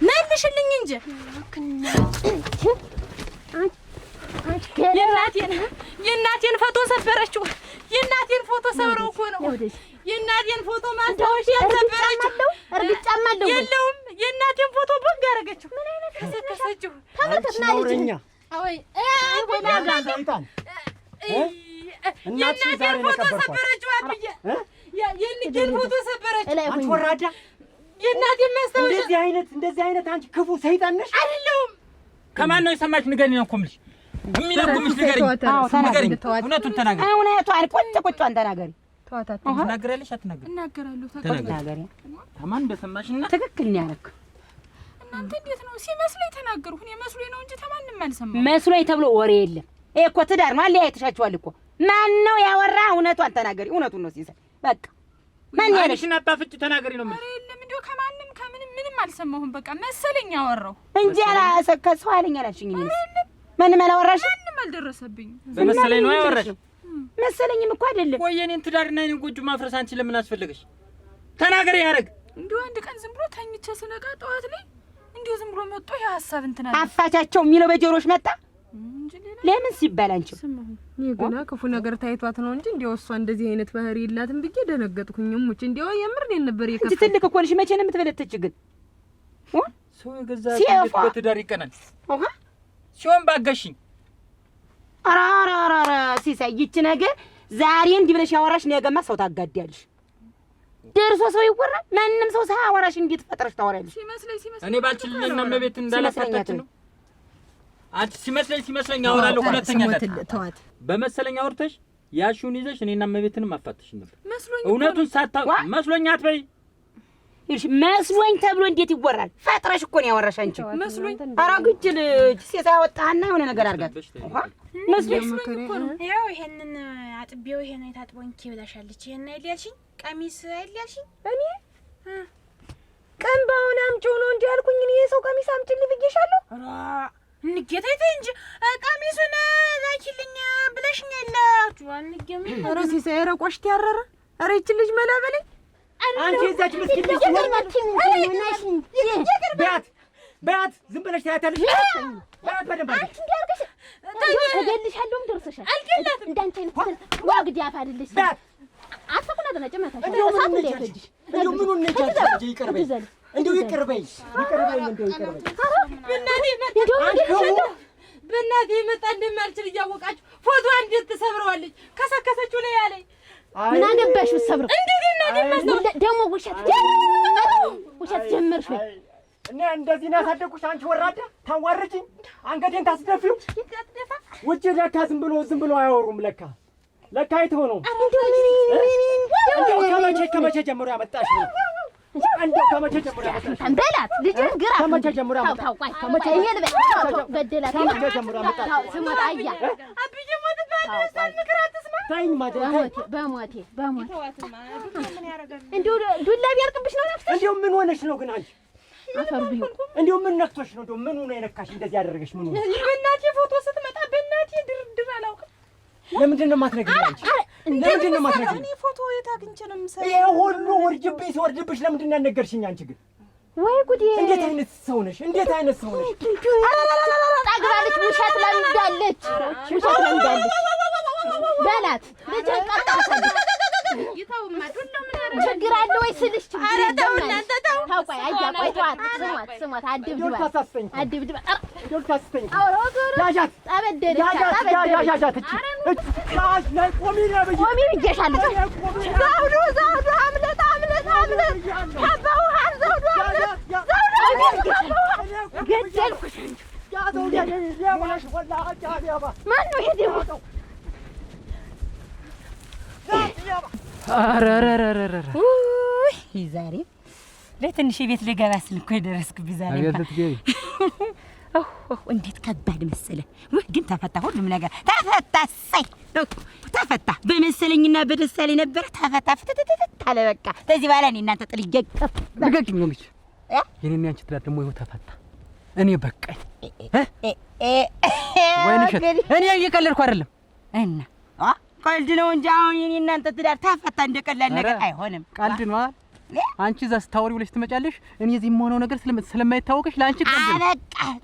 መልሽልኝ እንጂ የእናቴን ፎቶ ሰበረችው። የእናቴን ፎቶ ሰብረው እኮ ነው የእናቴን ፎቶ ማስታወሻ ያልሰበረችው። እርግጫማለሁ የለውም የእናቴን ፎቶ በግ አደረገችው። ከሰከሰችው ተመተና ልጅኛ አይ የእናቴን ፎቶ ሰበረችው። አብዬ የልጄን ፎቶ ሰበረችው። አንቺ ወራዳ የእናቴን ማስታወሻ እንደዚህ አይነት አንቺ ክፉ ሰይጣን ነሽ። አይደለም ከማን ነው የሰማሽ? ንገሪኝ ነው እኮ የምልሽ። የሚለቁምሽ ንገሪኝ። ንገሪኝ፣ እውነቱን ተናገሪ። እውነቷን ቁጭ ተናገሪ። ትናገሪያለሽ? አትናገሪ? እናገራለሁ። ተናገሪ። ከማን እንደሰማሽና ትክክል ነው ያደረክ። እናንተ እንዴት ነው ሲመስለኝ ተናገርኩ። እኔ መስሎኝ ነው እንጂ ተማንም አልሰማሁም። መስሎኝ ተብሎ ወሬ የለም። ይሄ እኮ ትዳር ነው። አለያይተሻችኋል እኮ። ማን ነው ያወራ? እውነቷን ተናገሪ። እውነቱን ነው ሲሳይ። በቃ ማን ያለሽ? አንቺን አጣፍጭ ተናገሪ ነው የምልሽ። የለም እንደው ከምንም ምንም አልሰማሁም። በቃ መሰለኝ ያወራው እንጂ አላሰከሰው አለኝ አላልሽኝ? ማንም አላወራሽ? አልደረሰብኝም። በመሰለኝ ነው ያወራሽ። መሰለኝም እኮ አይደለም። ቆይ የኔን ትዳርና የኔን ጎጆ ማፍረስ አንቺ ለምን አስፈልገሽ? ተናገሪ ያረግ እንዲሁ አንድ ቀን ዝም ብሎ ተኝቼ ስነቃ ጠዋት ላይ እንዲሁ ዝም ብሎ መጥቶ ይሄ ሐሳብ እንትና አፋቻቸው የሚለው በጆሮሽ መጣ ለምን ሲባል አንቺ እኔ ገና ክፉ ነገር ታይቷት ነው እንጂ እንዲያው እሷ እንደዚህ አይነት ባህሪ የላትም ብዬ ደነገጥኩኝ። ሙች እንዲያው የምር ነበር የከፋ እንጂ ትልቅ እኮ ልጅ መቼ ነው የምትበለጥች? ግን ሰው የገዛ ቤት በትዳር ይቀናል። ሲሆን ባገሽኝ አራራራ ሲሳይ ይቺ ነገር ዛሬ እንዲህ ብለሽ ያወራሽ ነገማ ሰው ታጋዲያለሽ። ደርሶ ሰው ይወራል። ማንንም ሰው ሳያወራሽ እንዴት ፈጥረሽ ታወራለሽ? ሲመስለኝ እኔ ባልችልና መቤት እንዳላፈታች ነው። አንቺ ሲመስለኝ አወራለሁ። ሁለተኛ ተዋት በመሰለኝ አውርተሽ ያሹን ይዘሽ እኔና መቤትንም አፋትሽ ነበር። እውነቱን ሳታው መስሎኝ አትበይ። እሺ መስሎኝ ተብሎ እንዴት ይወራል? ፈጥረሽ እኮ ነው ያወራሽ አንቺ። መስሎኝ አራግጭ ልጅ ሴት ያወጣና የሆነ ነገር አድርጋት መስሎኝ እኮ ነው። ያው ይሄንን አጥቤው ይሄን አይታጥቦንኪ ብላሻለች። ይሄን አይልያልሽኝ ቀሚስ አይልያልሽኝ እኔ ቀንባውን አምጪው ነው እንዴ ያልኩኝ። እኔ የሰው ቀሚስ አምጪልኝ ብዬሻለሁ። እንጌታይተ እንጂ ቀሚሱን ላኪልኝ ብለሽኛል። አንገም ራሴ ሳይረቆሽት ያረረ ኧረ ይቺ ልጅ መላበለኝ አንቺ እዛች ምስኪን ልጅ ባት ዝም ብለሽ ታያታለሽ። ባት በደንብ አንቺ እንዲያርገሽ ተገልሻለሁም ደርሰሻል። አልገላትም እንዳንቺ አይነት ዋግዲ አፋድልሽ ባት አጥቁና ተነጨመታሽ ሳት እንደይፈጅሽ እንደው ምኑን ነጃጅ ይቀርበኝ እንደው ይቀርበኝ እንደው ይቀርበኝ በእናቴ መጣ እንደማልችል እያወቃችሁ ፎቶ እንዴት ተሰብረዋለች? ከሰከሰችው ላይ ያለኝ ምን አገባሽ? ሰብረው እንዴት እናቴ ማስተው ደግሞ ውሸት ጀመርሽ ወይ? እኔ እንደዚህ ነው ያሳደኩሽ። አንቺ ወራዳ ታዋርጂኝ፣ አንገቴን ታስደፊው። ውጪ ለካ ዝም ብሎ አያወሩም። ለካ አይተው ነው። ከመቼ ጀምሮ ያመጣሽ ነው? እንደው ከመቼ ጀምሮ ያመጣሽ? በላት ልጅን ግራ ከመቼ ጀምሮ ያመጣሽ? ከመቼ በደላት ከመቼ ጀምሮ ያመጣሽ? ስሞት አያ አብዬ ሞት ባልሰን ምክር አትስማ። ታይኝ ማደረግ በሞቴ እንደው ዱላ ቢያርቅብሽ ነው ነፍስ። እንደው ምን ሆነሽ ነው ግን አንቺ? አፈር ቢዩ እንደው ምን ነክቶሽ ነው? እንደው ምኑ ነው የነካሽ እንደዚህ ያደረገሽ? ምኑ ነው? በእናቴ ፎቶ ስትመጣ በእናቴ ድርድር አላውቅም። ለምንድን ነው የማትነግሪኝ አንቺ? ለምንድን ነው የማትነግሪኝ? እኔ ፎቶ የት አግኝቼ ነው የምሰራው? ይሄ ሁሉ ወርጅብኝ ሲወርድብሽ ለምንድን ነው ያልነገርሽኝ? አንቺ ግን ወይ ጉዴ! እንዴት አይነት ሰው ነሽ? እንዴት አይነት ሰው ነሽ? ጠግባለች። ውሸት ለምዳለች። በላት ልጅን ቀጣለች። ይተውማ ዱላ ምን አረ ችግር አለ ወይ ስልሽ ችግር ተው እናንተ ተው። ታውቃይ አያ ቆይ ተዋት። ስሟት አድብድባ ታስተኝ ያጃት አበደለች ያጃት ያጅ ላይ ቆሚ ነው ብዬሻለሁ። ዘውዱ አምለጥ ካባው ዘውዱ ገደልኩሽ። ማን ነው ይሄ ደግሞ? ዛሬ ለትንሽ ቤት ልገባ ስል እኮ የደረስኩብኝ ዛሬ እንዴት ከባድ መሰለ። ወይ ግን ተፈታ፣ ሁሉም ነገር ተፈታ። ሳይ ተፈታ በመሰለኝና በደሳለኝ ነበር። ተፈታ ፍትትት አለ። በቃ ከዚህ በኋላ እኔ እናንተ ጥል ይገቀፍ ልቀቂኝ ነው እንጂ የኔና ያንቺ ትዳር ደግሞ ይኸው ተፈታ። እኔ በቃኝ ወይንሽ እኔ እየቀለድኩ አይደለም እና ቀልድ ነው እንጂ አሁን የኔ እናንተ ትዳር ተፈታ እንደቀላል ነገር አይሆንም። ቀልድ ነው። አንቺ እዛ ስታወሪ ብለሽ ትመጫለሽ። እኔ እዚህ የምሆነው ነገር ስለማይታወቅሽ ለአንቺ ቀልድ ነው።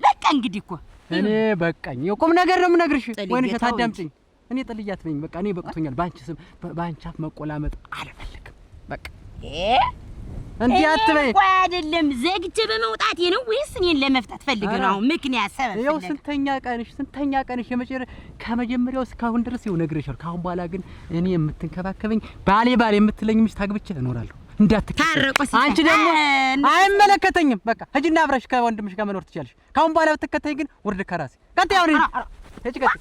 በቃ እንግዲህ እኮ እኔ በቃኝ። የቁም ነገር ነው የምነግርሽ። ወይንሽ ታዳምጪኝ። እኔ ጥልያት ነኝ። በቃ እኔ በቅቶኛል። በአንቺ ስም በአንቺ አፍ መቆላመጥ አልፈልግም። በቃ እንዲህ አትበይ። ቆይ አይደለም ዘግቼ በመውጣቴ ነው ወይስ እኔን ለመፍታት ፈልገህ ነው? አሁን ምክንያት ሰበብ ይኸው ስንተኛ ቀንሽ ከመጀመሪያው እስካሁን ድረስ ይኸው ነግሬሻለሁ። ከአሁን በኋላ ግን እኔ የምትንከባከበኝ ባሌ እመትለኝ ሚስት አግብቼ እኖራለሁ። እንዳትከተይ አንቺ ደግሞ አይመለከተኝም። በቃ ሂጂና አብረሽ ከወንድምሽ ጋር መኖር ትችያለሽ። ከአሁን በኋላ ብትከተኝ ግን ውርድ ከራሴ ቀጥ ያው ነው። እቺ ቀጥ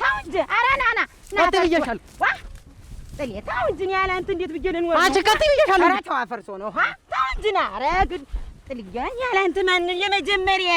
ታው እንጂ አራናና ቀጥ ብዬሻለሁ። ታው እንጂ ያለ አንተ እንዴት ብዬ ልንወር? አንቺ ቀጥ ብዬሻለሁ። ኧረ ተው አፈርሶ ነው። ታው እንጂ ና ኧረ ግን ጥልዬ ያለ አንተ ማን የመጀመሪያ